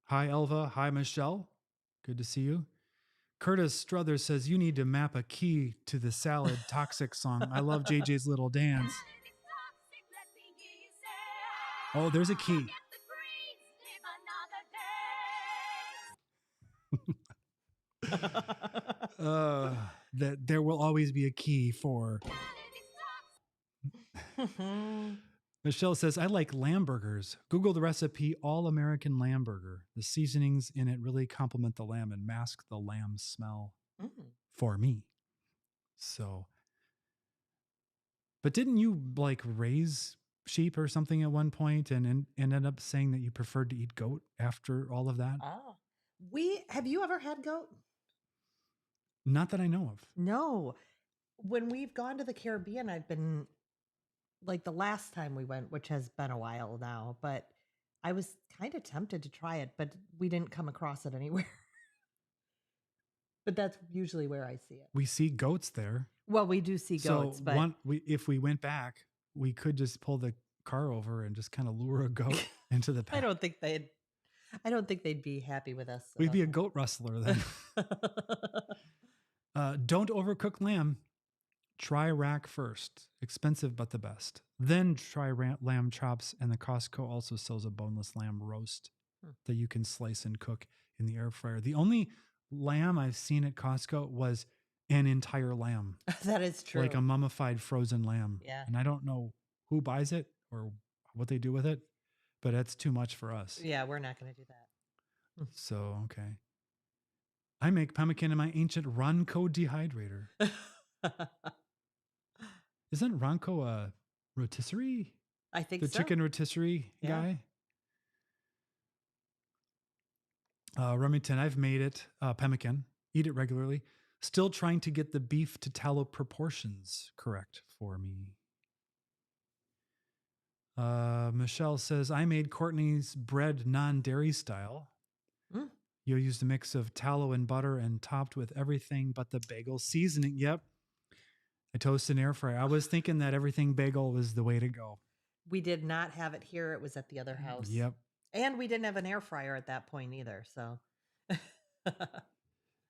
Hi, Elva. Hi, Michelle. Good to see you. Curtis Struthers says, you need to map a key to the Salad Toxic song. I love JJ's little dance. Oh, there's a key. That there will always be a key for. Michelle says, I like lamb burgers. Google the recipe, all-American lamb burger. The seasonings in it really complement the lamb and mask the lamb smell for me. So, but didn't you like raise sheep or something at one point and ended up saying that you preferred to eat goat after all of that? Oh, have you ever had goat? Not that I know of. No. When we've gone to the Caribbean, I've been like the last time we went, which has been a while now, but I was kind of tempted to try it, but we didn't come across it anywhere. But that's usually where I see it. We see goats there. Well, we do see goats, but if we went back, we could just pull the car over and just kind of lure a goat into the pack. I don't think they'd be happy with us. We'd be a goat rustler then. Don't overcook lamb. Try rack first. Expensive, but the best. Then try lamb chops, and the Costco also sells a boneless lamb roast that you can slice and cook in the air fryer. The only lamb I've seen at Costco was an entire lamb, That is true. like a mummified frozen lamb. Yeah. And I don't know who buys it or what they do with it, but that's too much for us. Yeah, we're not going to do that. So, okay. I make pemmican in my ancient Ronco dehydrator. Isn't Ronco a rotisserie? I think The so. chicken rotisserie Yeah. guy? Remington, I've made it, pemmican, eat it regularly. Still trying to get the beef to tallow proportions correct for me. Michelle says, I made Courtney's bread non-dairy style. Mm. You used a mix of tallow and butter and topped with everything but the bagel seasoning. Yep. I toasted an air fryer. I was thinking that everything bagel was the way to go. We did not have it here. It was at the other house. Yep. And we didn't have an air fryer at that point either. So.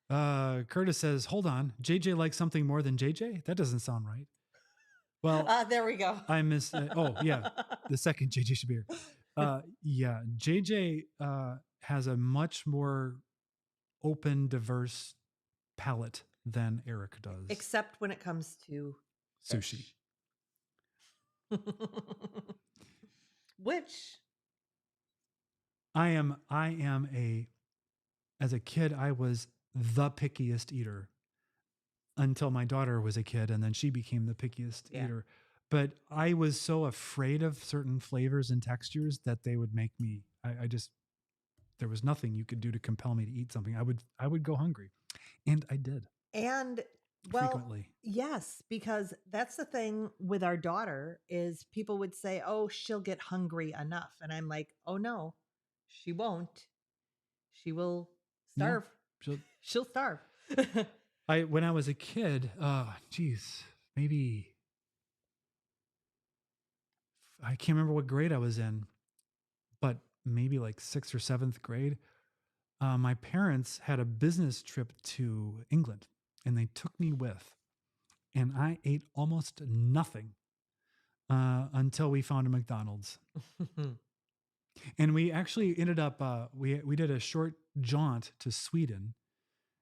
Curtis says, hold on. JJ likes something more than JJ? That doesn't sound right. Well, there we go. I missed. Oh, yeah. The second JJ should be here. Yeah. JJ has a much more open, diverse palate than Eric does. Except when it comes to sushi. Which I am as a kid, I was the pickiest eater until my daughter was a kid, and then she became the pickiest eater. But I was so afraid of certain flavors and textures that they would make me, there was nothing you could do to compel me to eat something. I would go hungry, and I did. And frequently. Yes, because that's the thing with our daughter is people would say, oh, she'll get hungry enough. And I'm like, oh no, she won't. She will starve. Yeah, she'll starve. When I was a kid, maybe I can't remember what grade I was in, but maybe like 6th or 7th grade. My parents had a business trip to England and they took me with, and I ate almost nothing until we found a McDonald's. And we actually ended up, we did a short jaunt to Sweden,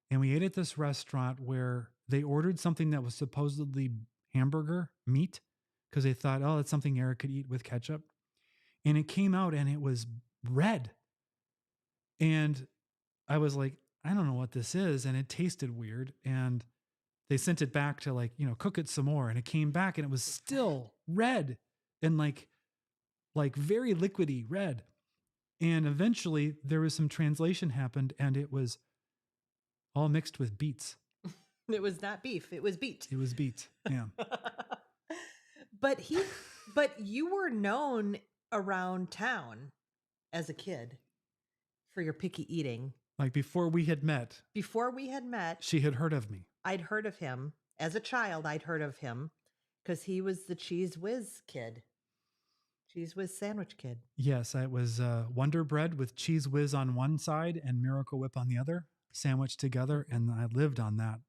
and we ate at this restaurant where they ordered something that was supposedly hamburger meat because they thought, oh, that's something Eric could eat with ketchup. And it came out and it was red. And I was like, I don't know what this is. And it tasted weird. And they sent it back to cook it some more. And it came back and it was still red and like very liquidy red. And eventually there was some translation happened and it was all mixed with beets. It was not beef. It was beet. It was beet. Yeah. But you were known around town as a kid for your picky eating. Like before we had met, she had heard of me. I'd heard of him as a child. I'd heard of him because he was the Cheese Whiz kid. Cheese Whiz sandwich kid. Yes, it was Wonder Bread with Cheese Whiz on one side and Miracle Whip on the other, sandwiched together. And I lived on that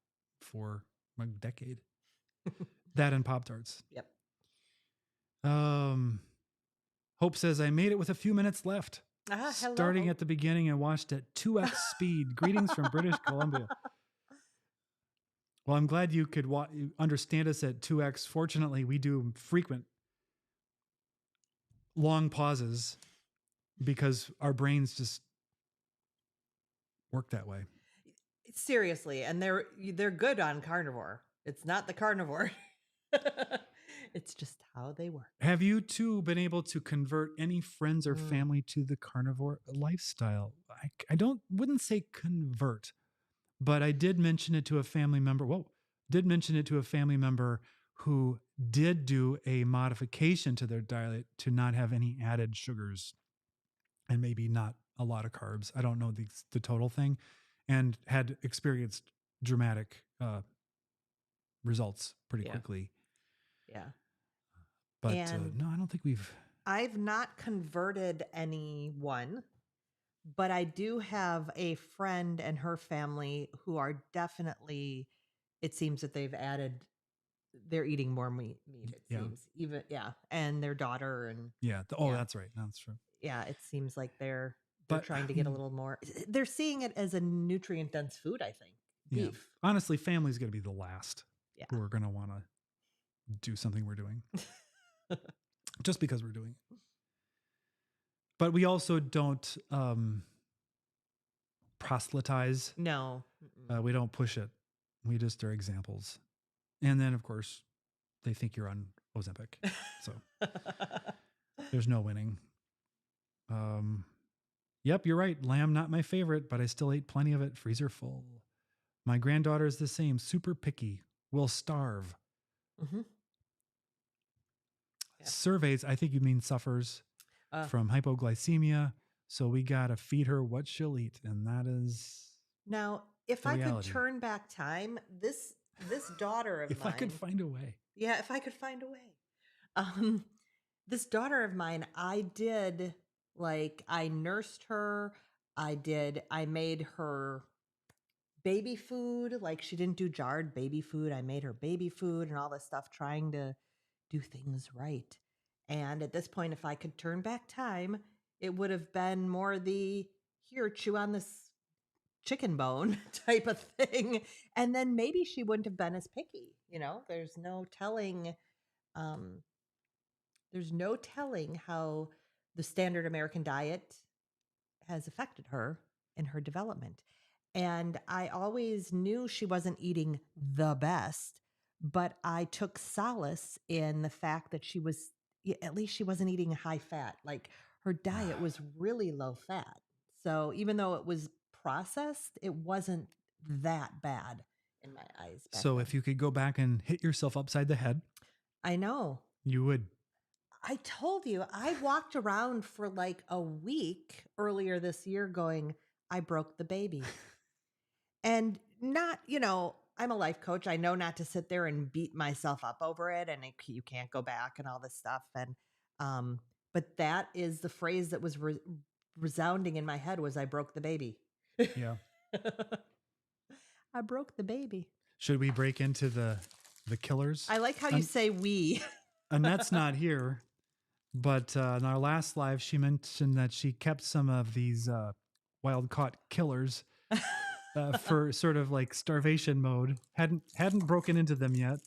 for a decade. That and Pop-Tarts. Yep. Hope says, I made it with a few minutes left. Starting hello. at the beginning and watched at 2x speed. Greetings from British Columbia. Well, I'm glad you could understand us at 2x. Fortunately, we do frequent long pauses because our brains just work that way. Seriously, and they're good on carnivore. It's not the carnivore. It's just how they work. Have you two been able to convert any friends or family to the carnivore lifestyle? I wouldn't say convert, but I did mention it to a family member. Who did do a modification to their diet to not have any added sugars and maybe not a lot of carbs. I don't know the total thing, and had experienced dramatic results pretty quickly. Yeah. But no, I don't think I've not converted anyone, but I do have a friend and her family who are definitely, it seems that they're eating more meat, it seems. Even, and their daughter and... that's right. That's true. Yeah, it seems like they're trying to get a little more... They're seeing it as a nutrient-dense food, I think. Yeah. beef. Honestly, family's going to be the last Yeah. who are going to want to do something we're doing just because we're doing it. But we also don't proselytize. No. We don't push it. We just are examples. And then, of course, they think you're on Ozempic. So there's no winning. Yep, you're right. Lamb, not my favorite, but I still ate plenty of it. Freezer full. My granddaughter is the same. Super picky. Will starve. Mm-hmm. Yeah. Surveys, I think you mean suffers from hypoglycemia. So we got to feed her what she'll eat. And that is... Now, if I reality. could turn back time, this daughter of if mine... I could find a way. Yeah, if I could find a way. This daughter of mine, I nursed her. I made her baby food. Like, she didn't do jarred baby food. I made her baby food and all this stuff, trying to do things right. And at this point, if I could turn back time, it would have been more the, here, chew on this chicken bone type of thing. And then maybe she wouldn't have been as picky. There's no telling how the standard American diet has affected her in her development. And I always knew she wasn't eating the best, but I took solace in the fact that at least she wasn't eating high fat. Like, her diet was really low fat. So even though it was processed, it wasn't that bad in my eyes. So if you could go back and hit yourself upside the head, I know. You would. I told you, I walked around for like a week earlier this year going, I broke the baby. And not, I'm a life coach. I know not to sit there and beat myself up over it, and you can't go back and all this stuff. And, but that is the phrase that was resounding in my head was, I broke the baby. Yeah. I broke the baby. Should we break into the killers? I like how you say we. Annette's not here, but in our last live, she mentioned that she kept some of these wild caught killers for sort of like starvation mode. Hadn't broken into them yet.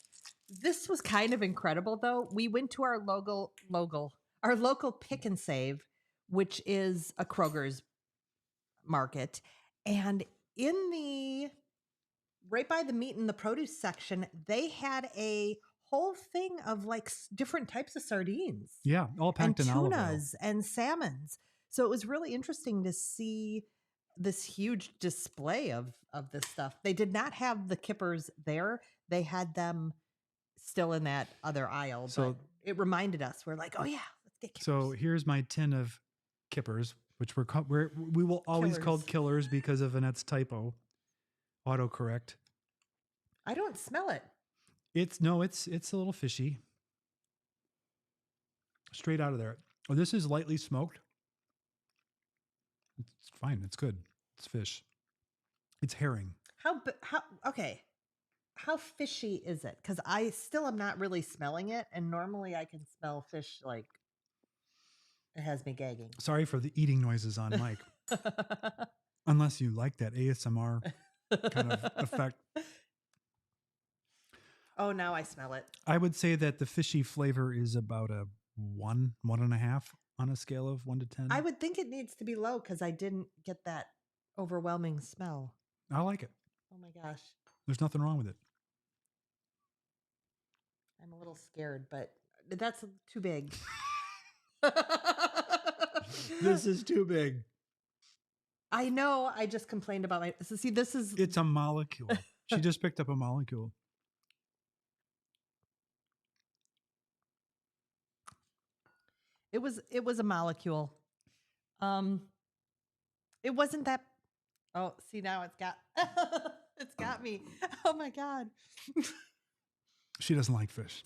This was kind of incredible, though. We went to our local Pick and Save, which is a Kroger's market, and right by the meat and the produce section, they had a whole thing of like different types of sardines. Yeah, all packed in olive oil. Tunas and salmons. So it was really interesting to see this huge display of this stuff. They did not have the kippers there. They had them still in that other aisle. So it reminded us, we're like, oh yeah, let's get kippers. So here's my tin of kippers, which we will always call killers because of Annette's typo. Autocorrect. I don't smell it. It's a little fishy. Straight out of there. Oh, this is lightly smoked. It's fine. It's good. It's fish. It's herring. Okay. How fishy is it? Because I still am not really smelling it, and normally I can smell fish like it has me gagging. Sorry for the eating noises on mic. Unless you like that ASMR kind of effect. Oh, now I smell it. I would say that the fishy flavor is about a 1.5 on a scale of 1 to 10. I would think it needs to be low because I didn't get that overwhelming smell. I like it. Oh my gosh. There's nothing wrong with it. I'm a little scared, but that's too big. This is too big. I know. I just complained about It's a molecule. She just picked up a molecule. It was a molecule. It wasn't that. Oh, see, now it's got me. Oh my God. She doesn't like fish.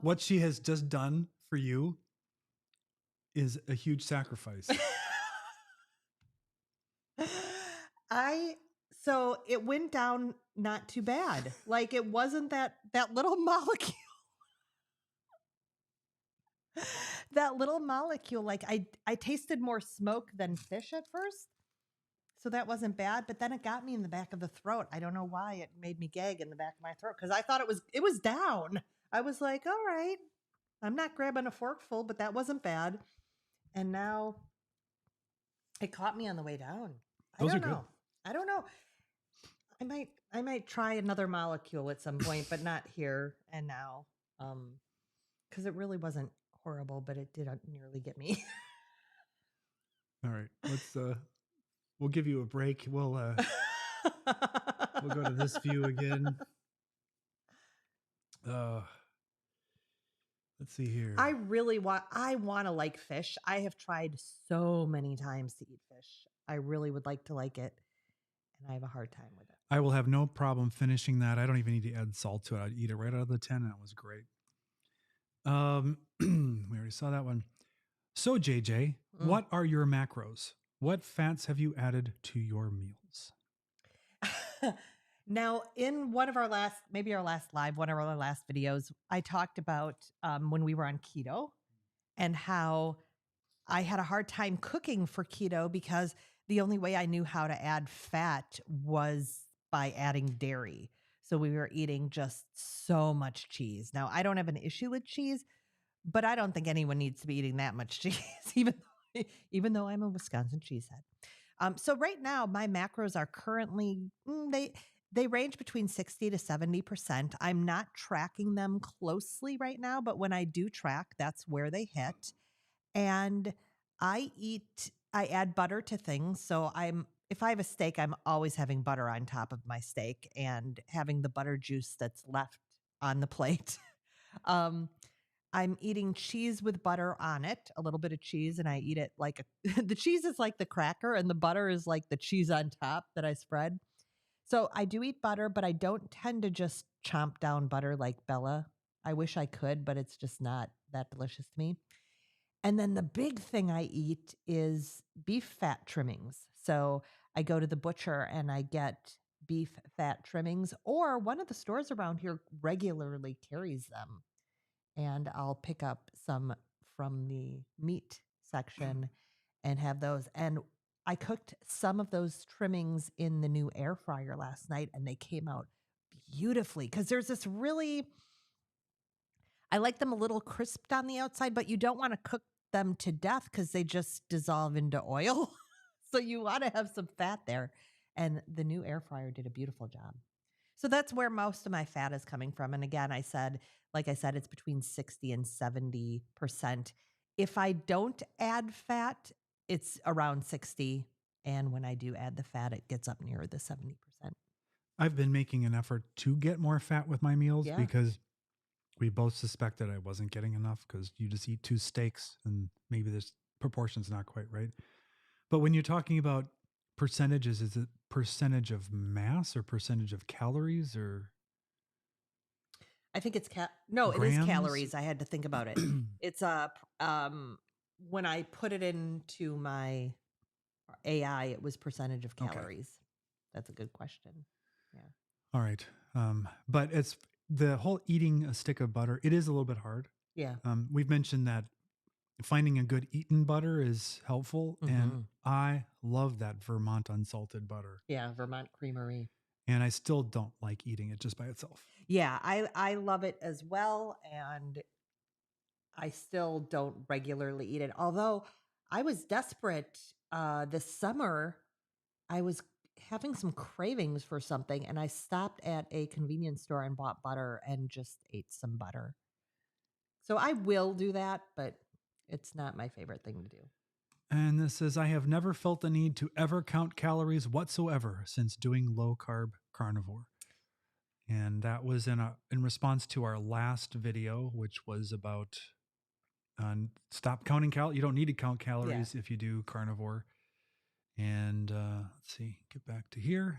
What she has just done for you is a huge sacrifice. So it went down not too bad. Like, it wasn't that little molecule. That little molecule, like I tasted more smoke than fish at first. So that wasn't bad, but then it got me in the back of the throat. I don't know why it made me gag in the back of my throat because I thought it was down. I was like, all right, I'm not grabbing a forkful, but that wasn't bad. And now it caught me on the way down. Those are good. I don't know. I might try another molecule at some point, but not here and now. Because it really wasn't horrible, but it didn't nearly get me. All right, let's we'll give you a break. We'll go to this view again. Let's see here. I want to like fish. I have tried so many times to eat fish. I really would like to like it, and I have a hard time with it. I will have no problem finishing that. I don't even need to add salt to it. I'd eat it right out of the tin, and it was great. We already saw that one. So JJ, what are your macros? What fats have you added to your meals? Now, in one of our last videos, I talked about when we were on keto and how I had a hard time cooking for keto because the only way I knew how to add fat was by adding dairy. So we were eating just so much cheese. Now, I don't have an issue with cheese, but I don't think anyone needs to be eating that much cheese, even though I'm a Wisconsin cheesehead. So right now, my macros are currently, they range between 60 to 70%. I'm not tracking them closely right now, but when I do track, that's where they hit. And I add butter to things. So if I have a steak, I'm always having butter on top of my steak and having the butter juice that's left on the plate. I'm eating cheese with butter on it, a little bit of cheese, and I eat it like the cheese is like the cracker and the butter is like the cheese on top that I spread. So I do eat butter, but I don't tend to just chomp down butter like Bella. I wish I could, but it's just not that delicious to me. And then the big thing I eat is beef fat trimmings. So I go to the butcher and I get beef fat trimmings, or one of the stores around here regularly carries them. And I'll pick up some from the meat section and have those. And I cooked some of those trimmings in the new air fryer last night and they came out beautifully because there's this I like them a little crisped on the outside, but you don't want to cook them to death because they just dissolve into oil. So you want to have some fat there. And the new air fryer did a beautiful job. So that's where most of my fat is coming from. And again, like I said, it's between 60 and 70%. If I don't add fat, it's around 60. And when I do add the fat, it gets up near the 70%. I've been making an effort to get more fat with my meals because we both suspected I wasn't getting enough because you just eat 2 steaks and maybe this proportion's not quite right. But when you're talking about percentages, is it percentage of mass or percentage of calories or? I think it's it is calories. I had to think about it. It's when I put it into my AI, it was percentage of calories. Okay. That's a good question. Yeah. All right. But it's the whole eating a stick of butter. It is a little bit hard. Yeah. We've mentioned that finding a good eaten butter is helpful. Mm-hmm. And I love that Vermont unsalted butter. Yeah. Vermont Creamery. And I still don't like eating it just by itself. Yeah. I love it as well. And I still don't regularly eat it. Although I was desperate this summer. I was having some cravings for something and I stopped at a convenience store and bought butter and just ate some butter. So I will do that, but it's not my favorite thing to do. And this says, I have never felt the need to ever count calories whatsoever since doing low carb carnivore. And that was in response to our last video, which was about stop counting calories. You don't need to count calories if you do carnivore. And let's see, get back to here.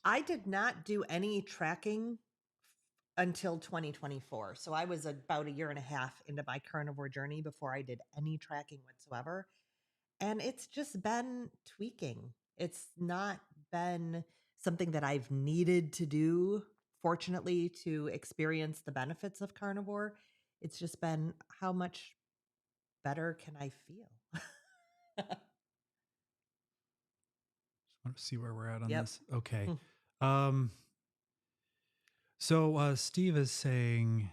I did not do any tracking until 2024. So I was about a year and a half into my carnivore journey before I did any tracking whatsoever. And it's just been tweaking. It's not been something that I've needed to do, fortunately, to experience the benefits of carnivore. It's just been how much better can I feel? want to see where we're at on Yep. this. Okay. Hmm. So Steve is saying,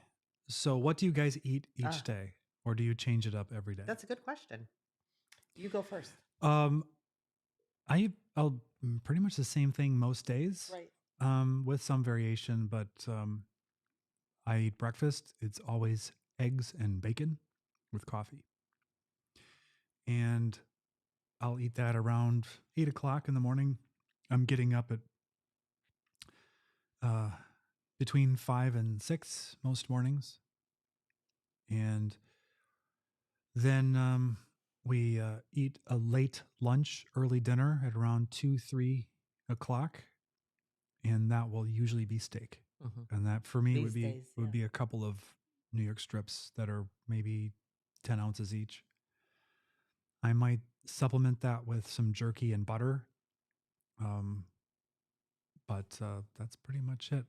so what do you guys eat each Ah, day? Or do you change it up every day? that's a good question. You go first. Um, I'll pretty much the same thing most days, Right. with some variation, but I eat breakfast. It's always eggs and bacon with coffee. And I'll eat that around 8 o'clock in the morning. I'm getting up at uh, between 5 and 6 most mornings. And then we eat a late lunch, early dinner at around 2, 3 o'clock. And that will usually be steak. Mm-hmm. And that for me These days, would yeah. be a couple of New York strips that are maybe 10 ounces each. I might supplement that with some jerky and butter. Um, but that's pretty much it.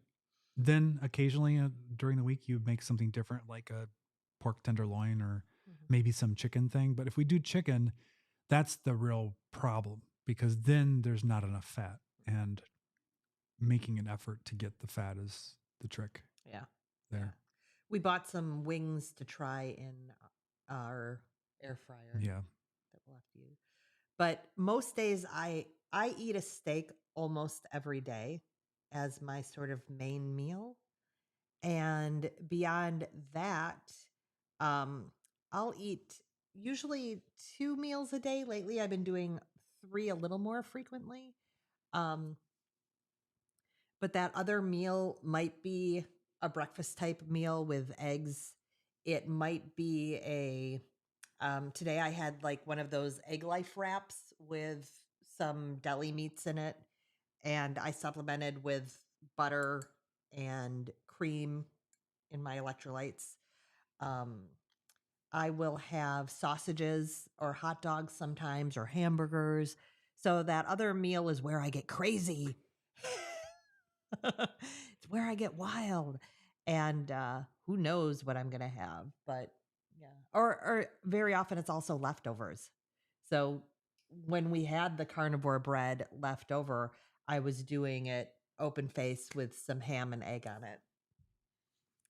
Then occasionally during the week, you make something different, like a pork tenderloin or Mhm. maybe some chicken thing. But if we do chicken, that's the real problem because then there's not enough fat. And making an effort to get the fat is the trick Yeah. there. Yeah. We bought some wings to try in our air fryer Yeah. that we'll have to use. But most days I eat a steak almost every day as my sort of main meal. And beyond that, um, I'll eat usually 2 meals a day. Lately, I've been doing 3 a little more frequently. Um, but that other meal might be a breakfast type meal with eggs. It might be today I had like one of those egg life wraps with some deli meats in it. And I supplemented with butter and cream in my electrolytes. Um, I will have sausages or hot dogs sometimes or hamburgers. So that other meal is where I get crazy. It's where I get wild. And who knows what I'm going to have. But yeah. Or very often it's also leftovers. So when we had the carnivore bread left over, I was doing it open face with some ham and egg on it.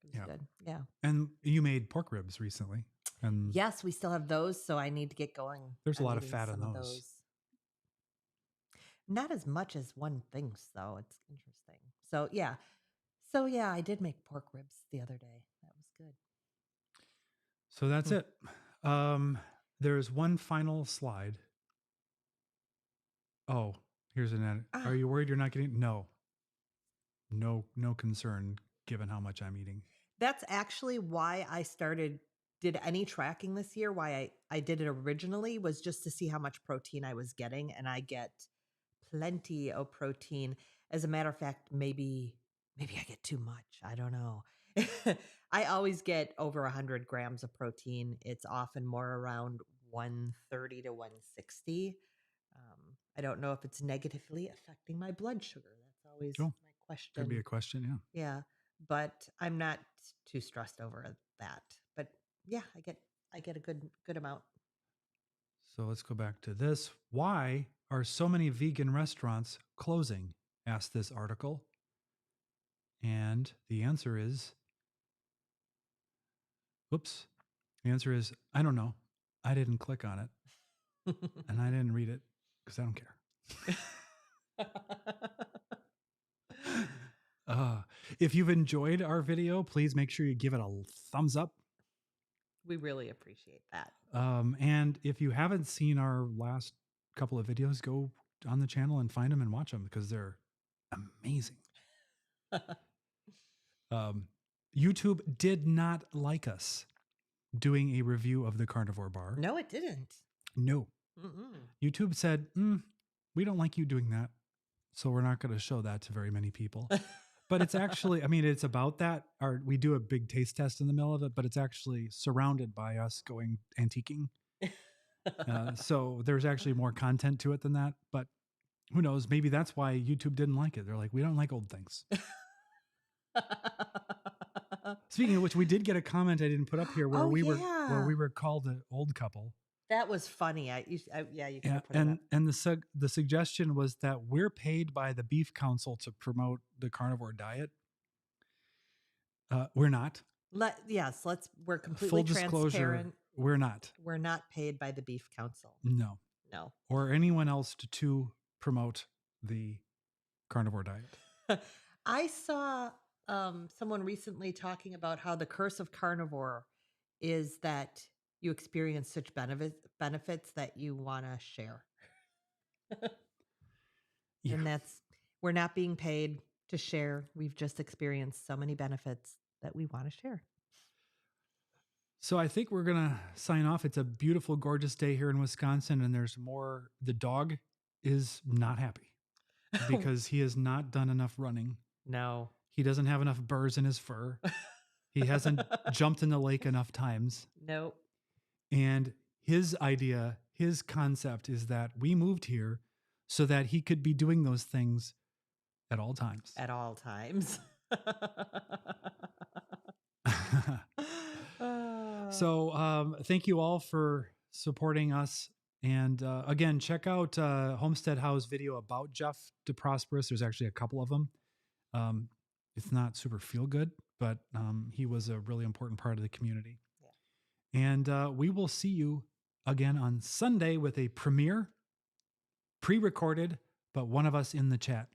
It was Yeah. good. Yeah. And you made pork ribs recently. And Yes, we still have those, so I need to get going there's a on lot of eating fat in some of those. those. Not as much as one thinks, though. It's interesting. So yeah, I did make pork ribs the other day. That was good. So that's it. There's one final slide. Oh, here's an edit. Ah, Are you worried you're not getting? No. No concern given how much I'm eating. that's actually why I did any tracking this year. Why I did it originally was just to see how much protein I was getting, and I get plenty of protein. As a matter of fact, maybe I get too much. I don't know. I always get over 100 grams of protein. It's often more around 130 to 160. I don't know if it's negatively affecting my blood sugar. That's always Oh, my question. could be a question. Yeah. Yeah, but I'm not too stressed over that. But yeah, I get a good amount. So let's go back to this. Why are so many vegan restaurants closing? Asked this article. And the answer is, whoops. The answer is, I don't know. I didn't click on it and I didn't read it because I don't care. If you've enjoyed our video, please make sure you give it a thumbs up. We really appreciate that. And if you haven't seen our last couple of videos, go on the channel and find them and watch them because they're amazing. YouTube did not like us doing a review of the carnivore bar. No, it didn't. No. Mm-mm. YouTube said, we don't like you doing that. So we're not going to show that to very many people. But it's actually, I mean, it's about that. We do a big taste test in the middle of it, but it's actually surrounded by us going antiquing. So there's actually more content to it than that. But who knows? Maybe that's why YouTube didn't like it. They're like, we don't like old things. Speaking of which, we did get a comment I didn't put up here where Oh, where yeah. we were called an old couple. That was funny. Yeah, you could Yeah, have put it up. and the suggestion was that we're paid by the Beef Council to promote the carnivore diet. We're not. We're completely Full disclosure, transparent. we're not. We're not paid by the Beef Council. No. No. Or anyone else to promote the carnivore diet. I saw someone recently talking about how the curse of carnivore is that you experience such benefits that you want to share. Yeah. And we're not being paid to share. We've just experienced so many benefits that we want to share. So I think we're going to sign off. It's a beautiful, gorgeous day here in Wisconsin, and there's more. The dog is not happy because he has not done enough running. No. He doesn't have enough burrs in his fur. He hasn't jumped in the lake enough times. Nope. And his idea, his concept is that we moved here so that he could be doing those things at all times. At all times. So thank you all for supporting us. And again, check out Homestead Howe's video about Jeff DeProsperous. There's actually a couple of them. It's not super feel good, but he was a really important part of the community. Yeah. And we will see you again on Sunday with a premiere, pre-recorded, but one of us in the chat.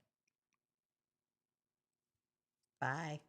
Bye.